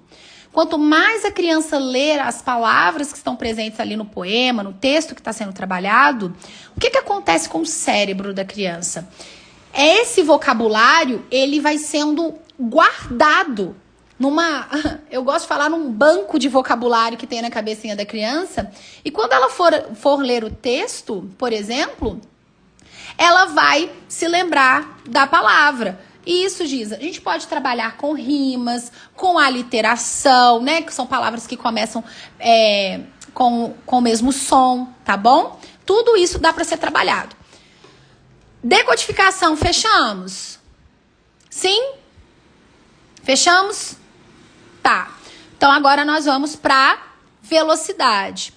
quanto mais a criança ler as palavras que estão presentes ali no poema, no texto que está sendo trabalhado, o que acontece com o cérebro da criança? Esse vocabulário, ele vai sendo guardado eu gosto de falar num banco de vocabulário que tem na cabecinha da criança, e quando ela for ler o texto, por exemplo, ela vai se lembrar da palavra. E isso, Giza, a gente pode trabalhar com rimas, com aliteração, né? Que são palavras que começam com o mesmo som, tá bom? Tudo isso dá para ser trabalhado. Decodificação, fechamos? Sim? Fechamos? Tá. Então, agora nós vamos para velocidade.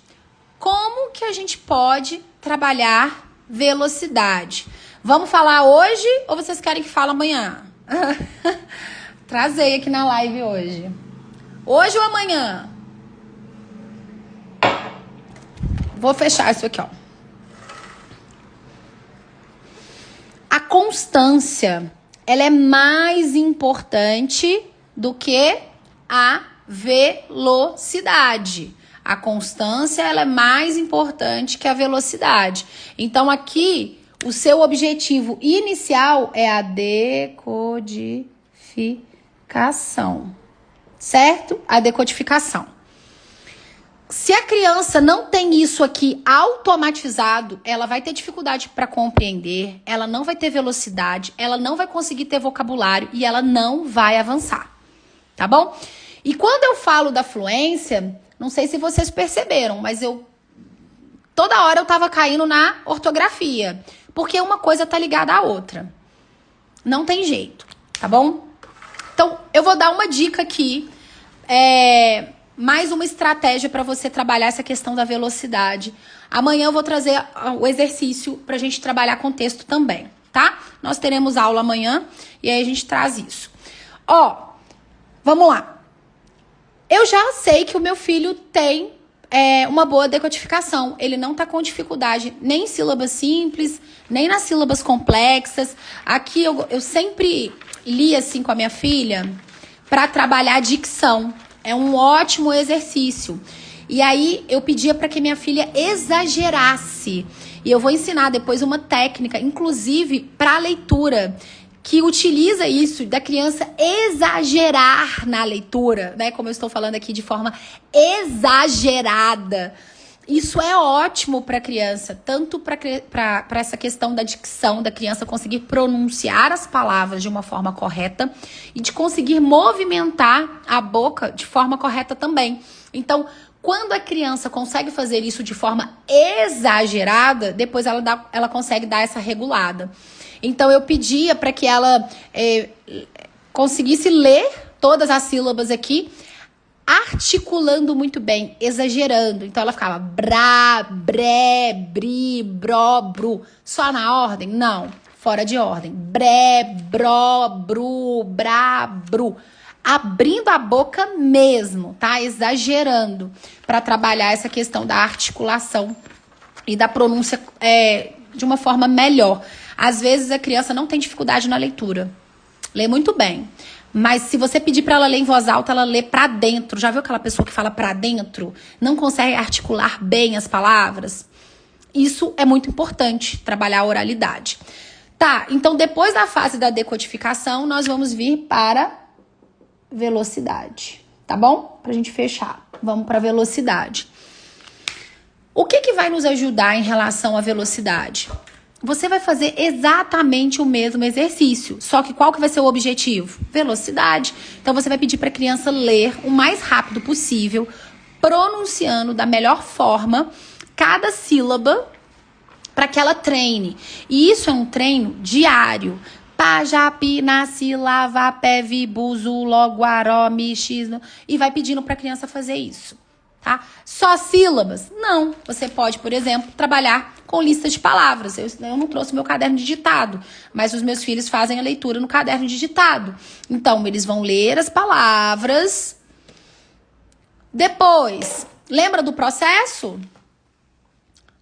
Como que a gente pode trabalhar velocidade? Vamos falar hoje ou vocês querem que fale amanhã? Trazei aqui na live hoje. Hoje ou amanhã? Vou fechar isso aqui, ó. A constância, ela é mais importante do que a velocidade. A constância, ela é mais importante que a velocidade. Então, aqui, o seu objetivo inicial é a decodificação, certo? A decodificação. Se a criança não tem isso aqui automatizado, ela vai ter dificuldade para compreender, ela não vai ter velocidade, ela não vai conseguir ter vocabulário e ela não vai avançar, tá bom? E quando eu falo da fluência, não sei se vocês perceberam, mas toda hora eu tava caindo na ortografia, porque uma coisa tá ligada à outra. Não tem jeito, tá bom? Então, eu vou dar uma dica aqui, mais uma estratégia para você trabalhar essa questão da velocidade. Amanhã eu vou trazer o exercício pra gente trabalhar com texto também, tá? Nós teremos aula amanhã e aí a gente traz isso. Ó, vamos lá. Eu já sei que o meu filho tem uma boa decodificação. Ele não tá com dificuldade nem em sílabas simples, nem nas sílabas complexas. Aqui eu sempre li assim com a minha filha para trabalhar a dicção. É um ótimo exercício. E aí eu pedia para que minha filha exagerasse. E eu vou ensinar depois uma técnica, inclusive para leitura, que utiliza isso da criança exagerar na leitura, né? Como eu estou falando aqui de forma exagerada. Isso é ótimo para a criança, tanto para essa questão da dicção, da criança conseguir pronunciar as palavras de uma forma correta e de conseguir movimentar a boca de forma correta também. Então, quando a criança consegue fazer isso de forma exagerada, depois ela consegue dar essa regulada. Então, eu pedia para que ela conseguisse ler todas as sílabas aqui, articulando muito bem, exagerando. Então, ela ficava brá, bré, bri, bró, bru. Só na ordem? Não, fora de ordem. Bré, bró, bru, brá, bru. Abrindo a boca mesmo, tá? Exagerando, para trabalhar essa questão da articulação e da pronúncia de uma forma melhor. Às vezes a criança não tem dificuldade na leitura, lê muito bem, mas se você pedir para ela ler em voz alta, ela lê para dentro. Já viu aquela pessoa que fala para dentro? Não consegue articular bem as palavras? Isso é muito importante, trabalhar a oralidade. Tá, então depois da fase da decodificação, nós vamos vir para velocidade, tá bom? Pra gente fechar, vamos para velocidade. O que vai nos ajudar em relação à velocidade? Você vai fazer exatamente o mesmo exercício, só que qual que vai ser o objetivo? Velocidade. Então, você vai pedir para a criança ler o mais rápido possível, pronunciando da melhor forma cada sílaba para que ela treine. E isso é um treino diário. Pá, japi, nasci, lava, pé, vi, buzu, logo, aró, mi, x. E vai pedindo para a criança fazer isso. Tá? Só sílabas? Não. Você pode, por exemplo, trabalhar com lista de palavras. Eu não trouxe meu caderno de ditado, mas os meus filhos fazem a leitura no caderno de ditado. Então, eles vão ler as palavras. Depois, lembra do processo?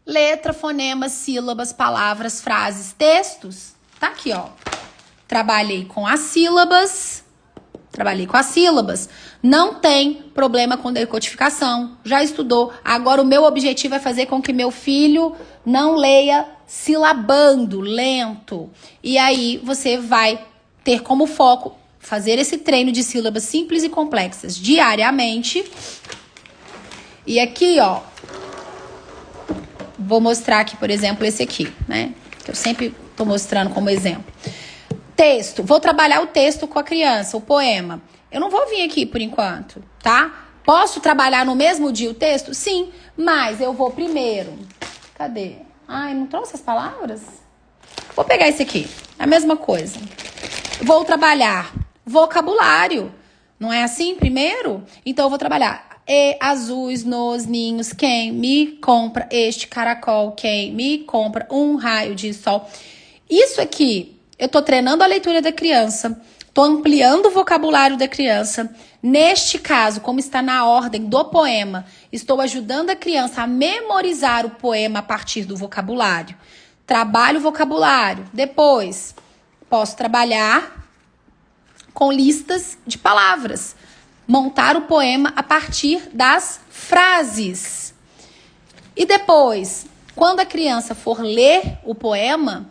Letra, fonemas, sílabas, palavras, frases, textos. Tá aqui, ó. Trabalhei com as sílabas. Não tem problema com decodificação. Já estudou. Agora o meu objetivo é fazer com que meu filho não leia silabando, lento. E aí você vai ter como foco fazer esse treino de sílabas simples e complexas diariamente. E aqui, ó, vou mostrar aqui, por exemplo, esse aqui, né? Que eu sempre tô mostrando como exemplo. Texto. Vou trabalhar o texto com a criança, o poema. Eu não vou vir aqui por enquanto, tá? Posso trabalhar no mesmo dia o texto? Sim, mas eu vou primeiro. Cadê? Ai, não trouxe as palavras? Vou pegar esse aqui. É a mesma coisa. Vou trabalhar vocabulário. Não é assim primeiro? Então, eu vou trabalhar azuis, nos, ninhos, quem me compra este caracol, quem me compra um raio de sol. Isso aqui, eu tô treinando a leitura da criança, tô ampliando o vocabulário da criança. Neste caso, como está na ordem do poema, estou ajudando a criança a memorizar o poema a partir do vocabulário. Trabalho o vocabulário. Depois, posso trabalhar com listas de palavras. montar o poema a partir das frases. E depois, quando a criança for ler o poema,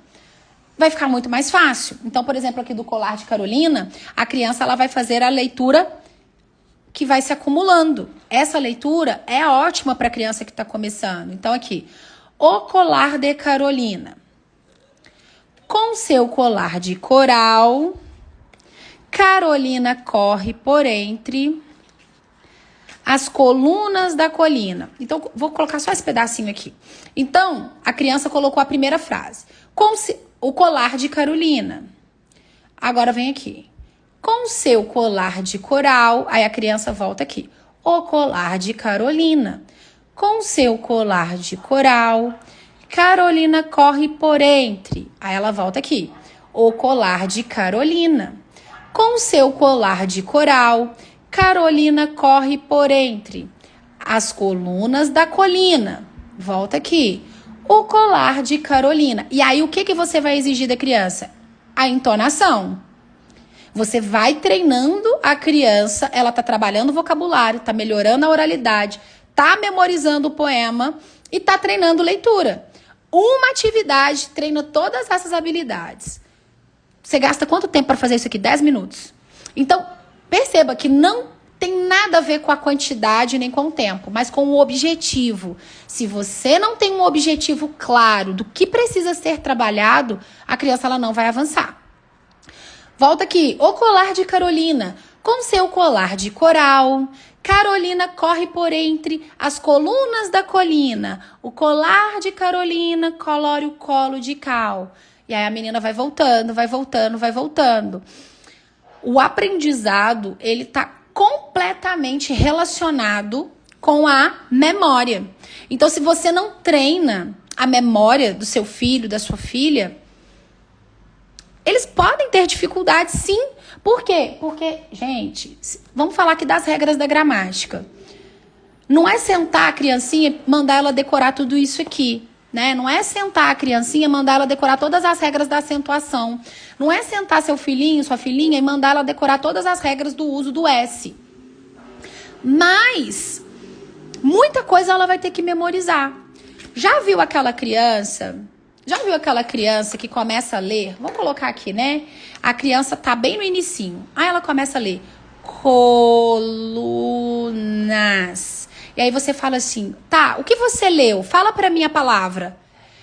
vai ficar muito mais fácil. Então, por exemplo, aqui do Colar de Carolina, a criança ela vai fazer a leitura que vai se acumulando. Essa leitura é ótima para a criança que está começando. Então, aqui, o Colar de Carolina. Com seu colar de coral, Carolina corre por entre as colunas da colina. Então, vou colocar só esse pedacinho aqui. Então, a criança colocou a primeira frase. Com o colar de Carolina. Agora vem aqui. Com seu colar de coral. Aí a criança volta aqui. O colar de Carolina. Com seu colar de coral, Carolina corre por entre. Aí ela volta aqui. O colar de Carolina. Com seu colar de coral, Carolina corre por entre as colunas da colina. Volta aqui. O colar de Carolina. E aí o que você vai exigir da criança? A entonação. Você vai treinando a criança, ela tá trabalhando o vocabulário, tá melhorando a oralidade, tá memorizando o poema e tá treinando leitura. Uma atividade treina todas essas habilidades. Você gasta quanto tempo para fazer isso aqui? 10 minutos. Então, perceba que não tem nada a ver com a quantidade nem com o tempo, mas com o objetivo. Se você não tem um objetivo claro do que precisa ser trabalhado, a criança ela não vai avançar. Volta aqui. O colar de Carolina. Com seu colar de coral, Carolina corre por entre as colunas da colina. O colar de Carolina colore o colo de cal. E aí a menina vai voltando, vai voltando, vai voltando. O aprendizado, ele tá completamente relacionado com a memória. Então, se você não treina a memória do seu filho, da sua filha, eles podem ter dificuldade, sim. Por quê? Porque, gente, vamos falar aqui das regras da gramática. Não é sentar a criancinha e mandar ela decorar tudo isso aqui, né? Não é sentar a criancinha e mandar ela decorar todas as regras da acentuação. Não é sentar seu filhinho, sua filhinha e mandar ela decorar todas as regras do uso do S. Mas muita coisa ela vai ter que memorizar. Já viu aquela criança que começa a ler? Vamos colocar aqui, né? A criança tá bem no inicinho. Aí ela começa a ler colunas. E aí você fala assim, tá, o que você leu? Fala pra mim a palavra.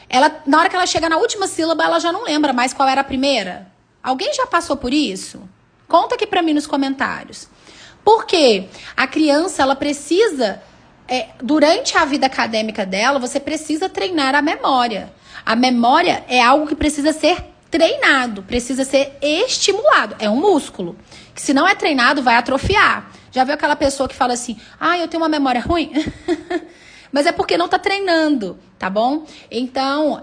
Ela, na hora que ela chega na última sílaba, ela já não lembra mais qual era a primeira. Alguém já passou por isso? Conta aqui pra mim nos comentários. Por quê? A criança, ela precisa, durante a vida acadêmica dela, você precisa treinar a memória. A memória é algo que precisa ser treinado, precisa ser estimulado. É um músculo, que se não é treinado, vai atrofiar. Já viu aquela pessoa que fala assim, eu tenho uma memória ruim? Mas é porque não tá treinando, tá bom? Então,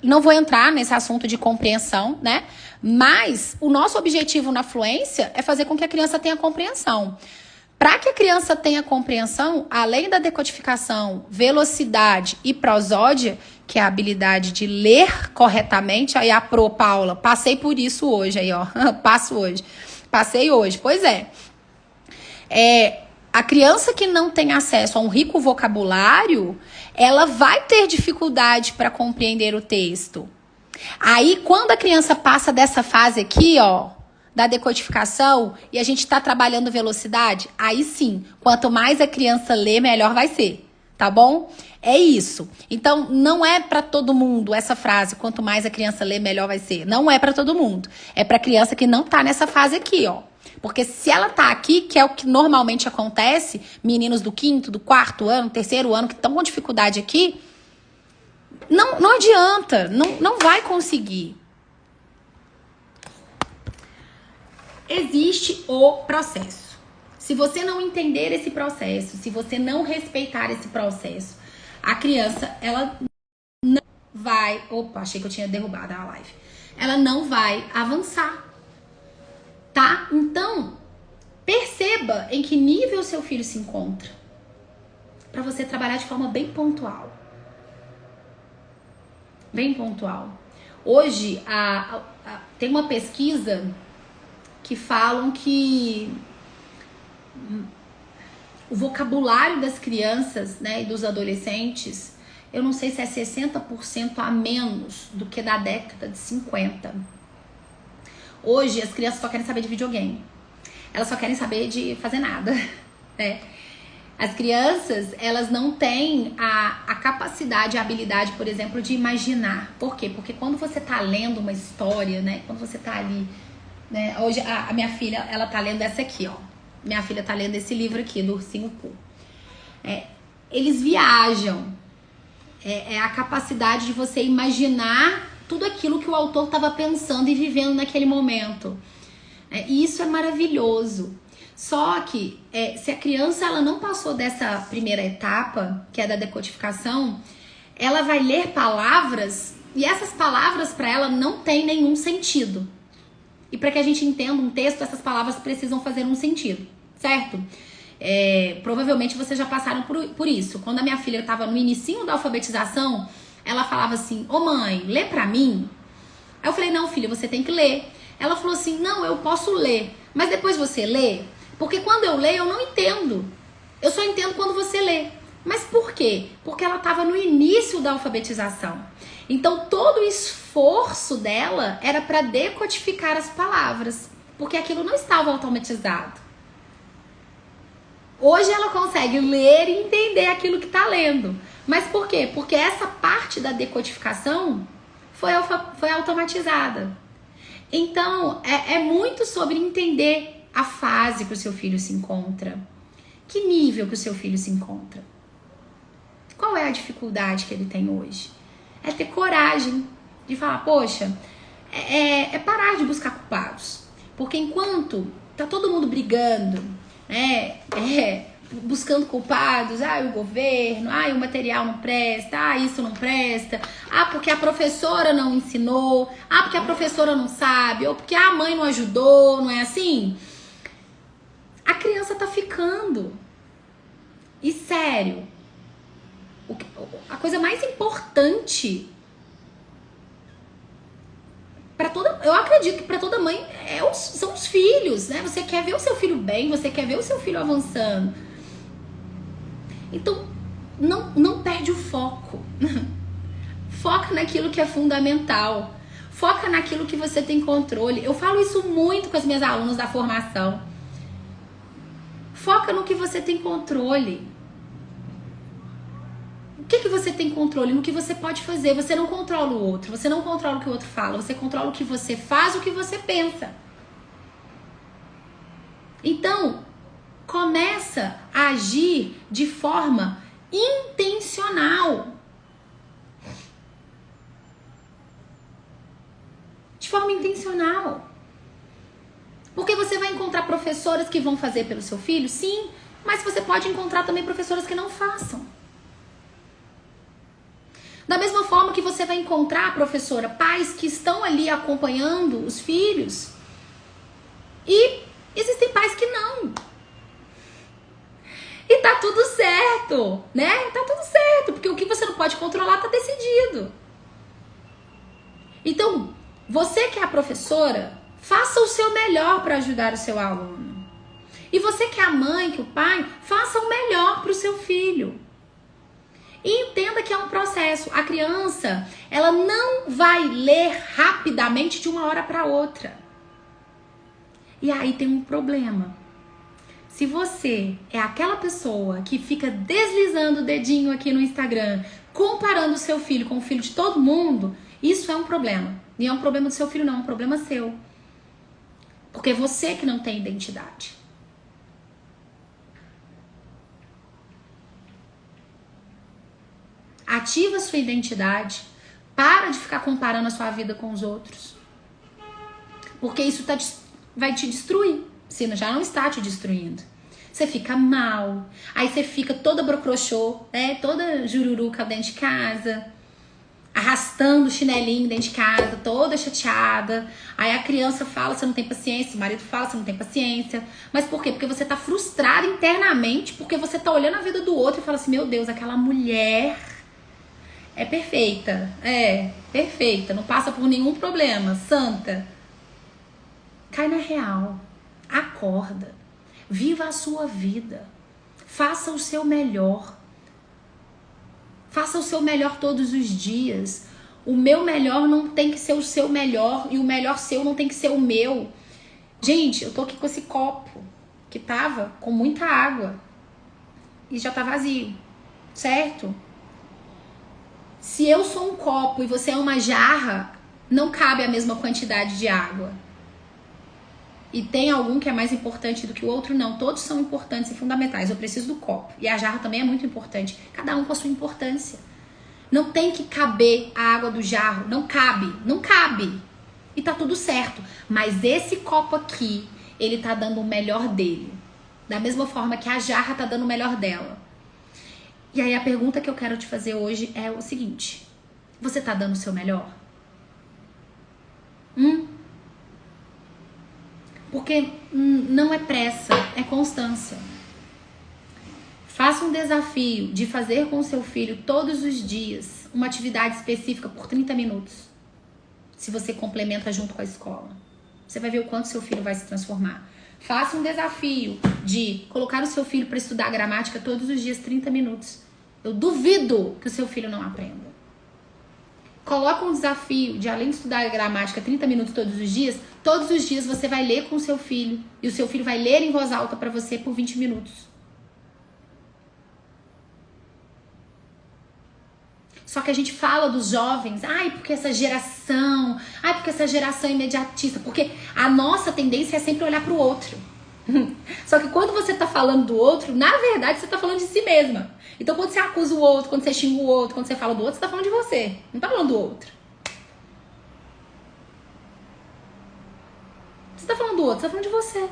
não vou entrar nesse assunto de compreensão, né? Mas o nosso objetivo na fluência é fazer com que a criança tenha compreensão. Para que a criança tenha compreensão, além da decodificação, velocidade e prosódia, que é a habilidade de ler corretamente, aí a Paula, passei por isso hoje, aí ó, passei hoje, pois é. A criança que não tem acesso a um rico vocabulário, ela vai ter dificuldade para compreender o texto. Aí, quando a criança passa dessa fase aqui, ó, da decodificação, e a gente está trabalhando velocidade, aí sim, quanto mais a criança lê, melhor vai ser, tá bom? É isso. Então, não é para todo mundo essa frase, quanto mais a criança lê, melhor vai ser. Não é para todo mundo. É para criança que não tá nessa fase aqui, ó. Porque se ela tá aqui, que é o que normalmente acontece, meninos do 5º, do 4º ano, 3º ano, que estão com dificuldade aqui, não adianta, não vai conseguir. Existe o processo. Se você não entender esse processo, se você não respeitar esse processo, a criança, ela não vai... Opa, achei que eu tinha derrubado a live. Ela não vai avançar, tá? Então, perceba em que nível seu filho se encontra, para você trabalhar de forma bem pontual. Bem pontual. Hoje, tem uma pesquisa que falam que o vocabulário das crianças, né, e dos adolescentes, eu não sei se é 60% a menos do que da década de 50. Hoje as crianças só querem saber de videogame. Elas só querem saber de fazer nada, né? As crianças, elas não têm a capacidade, a habilidade, por exemplo, de imaginar. Por quê? Porque quando você tá lendo uma história, né? Quando você tá ali, né? Hoje a minha filha, ela tá lendo essa aqui, ó. Minha filha tá lendo esse livro aqui, do Ursinho Pooh. Eles viajam. É a capacidade de você imaginar tudo aquilo que o autor estava pensando e vivendo naquele momento. E isso é maravilhoso. Só que se a criança ela não passou dessa primeira etapa, que é da decodificação, ela vai ler palavras e essas palavras para ela não tem nenhum sentido. E para que a gente entenda um texto, essas palavras precisam fazer um sentido, certo? Provavelmente vocês já passaram por isso. Quando a minha filha estava no inicinho da alfabetização, ela falava assim: ô mãe, lê pra mim. Aí eu falei: não, filha, você tem que ler. Ela falou assim: não, eu posso ler, mas depois você lê, porque quando eu leio eu não entendo. Eu só entendo quando você lê. Mas por quê? Porque ela estava no início da alfabetização. Então todo o esforço dela era para decodificar as palavras, porque aquilo não estava automatizado. Hoje ela consegue ler e entender aquilo que está lendo. Mas por quê? Porque essa parte da decodificação foi automatizada. Então, é muito sobre entender a fase que o seu filho se encontra. Que nível que o seu filho se encontra. Qual é a dificuldade que ele tem hoje? É ter coragem de falar: poxa, parar de buscar culpados. Porque enquanto tá todo mundo brigando, buscando culpados, o governo, o material não presta, isso não presta, porque a professora não ensinou, porque a professora não sabe, ou porque a mãe não ajudou, não é assim? A criança tá ficando. E sério, a coisa mais importante eu acredito que para toda mãe são os filhos, né? Você quer ver o seu filho bem, você quer ver o seu filho avançando. Então, não perde o foco. Foca naquilo que é fundamental. Foca naquilo que você tem controle. Eu falo isso muito com as minhas alunas da formação. Foca no que você tem controle. O que você tem controle? No que você pode fazer. Você não controla o outro. Você não controla o que o outro fala. Você controla o que você faz, o que você pensa. Então, começa a agir de forma intencional. De forma intencional. Porque você vai encontrar professoras que vão fazer pelo seu filho? Sim. Mas você pode encontrar também professoras que não façam. Da mesma forma que você vai encontrar, professora, pais que estão ali acompanhando os filhos. E existem pais que não. E tá tudo certo, né? Tá tudo certo, porque o que você não pode controlar tá decidido. Então, você que é a professora, faça o seu melhor para ajudar o seu aluno. E você que é a mãe, que é o pai, faça o melhor para o seu filho. E entenda que é um processo. A criança, ela não vai ler rapidamente de uma hora para outra. E aí tem um problema. Se você é aquela pessoa que fica deslizando o dedinho aqui no Instagram, comparando o seu filho com o filho de todo mundo, isso é um problema. E é um problema do seu filho, não, é um problema seu. Porque é você que não tem identidade. Ativa a sua identidade. Para de ficar comparando a sua vida com os outros. Porque isso vai te destruir. Se já não está te destruindo. Você fica mal. Aí você fica toda brocrochô, né? Toda jururuca dentro de casa. Arrastando o chinelinho dentro de casa, toda chateada. Aí a criança fala, você não tem paciência. O marido fala, você não tem paciência. Mas por quê? Porque você tá frustrado internamente. Porque você tá olhando a vida do outro e fala assim: meu Deus, aquela mulher é perfeita. Perfeita. Não passa por nenhum problema. Santa. Cai na real. Acorda. Viva a sua vida. Faça o seu melhor. Faça o seu melhor todos os dias. O meu melhor não tem que ser o seu melhor e o melhor seu não tem que ser o meu. Gente, eu tô aqui com esse copo que tava com muita água e já tá vazio, certo? Se eu sou um copo e você é uma jarra, não cabe a mesma quantidade de água. E tem algum que é mais importante do que o outro? Não, todos são importantes e fundamentais. Eu preciso do copo. E a jarra também é muito importante. Cada um com a sua importância. Não tem que caber a água do jarro. Não cabe. Não cabe. E tá tudo certo. Mas esse copo aqui, ele tá dando o melhor dele. Da mesma forma que a jarra tá dando o melhor dela. E aí a pergunta que eu quero te fazer hoje é o seguinte. Você tá dando o seu melhor? Porque não é pressa, é constância. Faça um desafio de fazer com o seu filho todos os dias uma atividade específica por 30 minutos. Se você complementa junto com a escola. Você vai ver o quanto seu filho vai se transformar. Faça um desafio de colocar o seu filho para estudar gramática todos os dias 30 minutos. Eu duvido que o seu filho não aprenda. Coloca um desafio de, além de estudar gramática 30 minutos todos os dias você vai ler com o seu filho. E o seu filho vai ler em voz alta para você por 20 minutos. Só que a gente fala dos jovens, porque essa geração imediatista. Porque a nossa tendência é sempre olhar pro outro. Só que quando você tá falando do outro, na verdade você tá falando de si mesma. Então quando você acusa o outro, quando você xinga o outro, quando você fala do outro, você tá falando de você. Não tá falando do outro. Você tá falando do outro, você tá falando de você.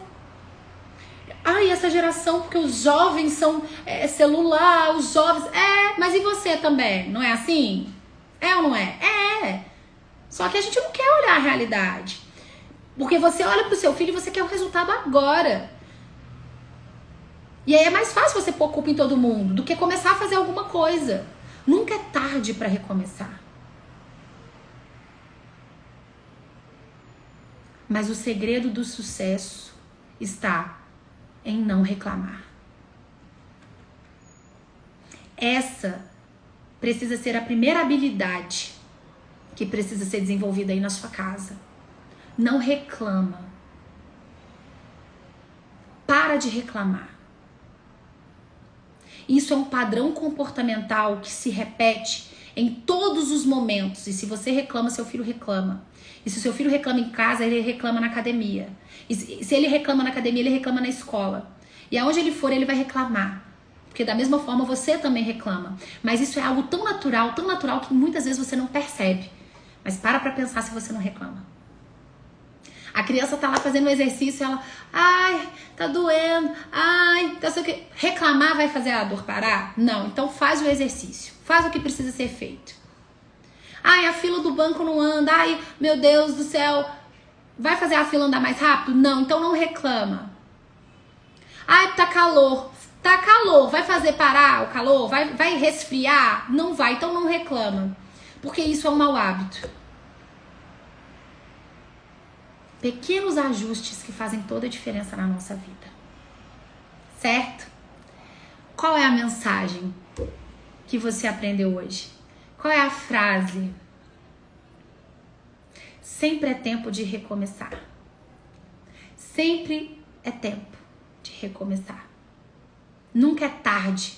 Essa geração, porque os jovens são celular, os jovens... mas e você também? Não é assim? É ou não é? É. Só que a gente não quer olhar a realidade. Porque você olha pro seu filho e você quer o resultado agora. E aí é mais fácil você pôr culpa em todo mundo do que começar a fazer alguma coisa. Nunca é tarde para recomeçar. Mas o segredo do sucesso está em não reclamar. Essa precisa ser a primeira habilidade que precisa ser desenvolvida aí na sua casa. Não reclama. Para de reclamar. Isso é um padrão comportamental que se repete em todos os momentos. E se você reclama, seu filho reclama. E se o seu filho reclama em casa, ele reclama na academia. E se ele reclama na academia, ele reclama na escola. E aonde ele for, ele vai reclamar. Porque da mesma forma, você também reclama. Mas isso é algo tão natural que muitas vezes você não percebe. Mas para pensar se você não reclama. A criança tá lá fazendo um exercício e ela... tá doendo. Tá sei o quê. Reclamar vai fazer a dor parar? Não. Então faz o exercício. Faz o que precisa ser feito. A fila do banco não anda. Meu Deus do céu. Vai fazer a fila andar mais rápido? Não. Então não reclama. Tá calor. Tá calor. Vai fazer parar o calor? Vai resfriar? Não vai. Então não reclama. Porque isso é um mau hábito. Pequenos ajustes que fazem toda a diferença na nossa vida. Certo? Qual é a mensagem que você aprendeu hoje? Qual é a frase? Sempre é tempo de recomeçar. Sempre é tempo de recomeçar. Nunca é tarde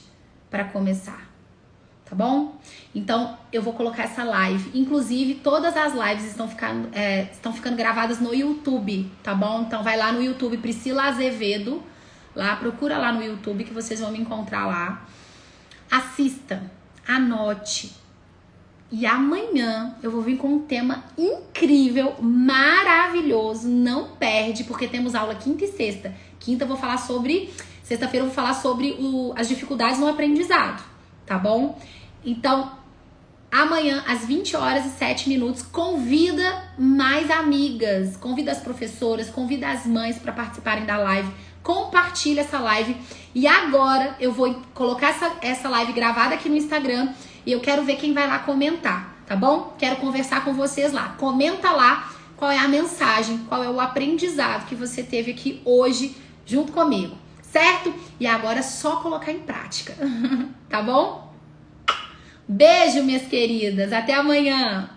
para começar. Tá bom? Então, eu vou colocar essa live. Inclusive, todas as lives estão ficando gravadas no YouTube, tá bom? Então, vai lá no YouTube, Priscila Azevedo. Lá, procura lá no YouTube que vocês vão me encontrar lá. Assista, anote. E amanhã eu vou vir com um tema incrível, maravilhoso. Não perde, porque temos aula quinta e sexta. Quinta eu vou falar sobre... Sexta-feira eu vou falar sobre as dificuldades no aprendizado, tá bom? Então, amanhã, às 20h07, convida mais amigas, convida as professoras, convida as mães para participarem da live, compartilha essa live. E agora eu vou colocar essa live gravada aqui no Instagram e eu quero ver quem vai lá comentar, tá bom? Quero conversar com vocês lá. Comenta lá qual é a mensagem, qual é o aprendizado que você teve aqui hoje junto comigo. certo? E agora é só colocar em prática, tá bom? Beijo, minhas queridas. Até amanhã.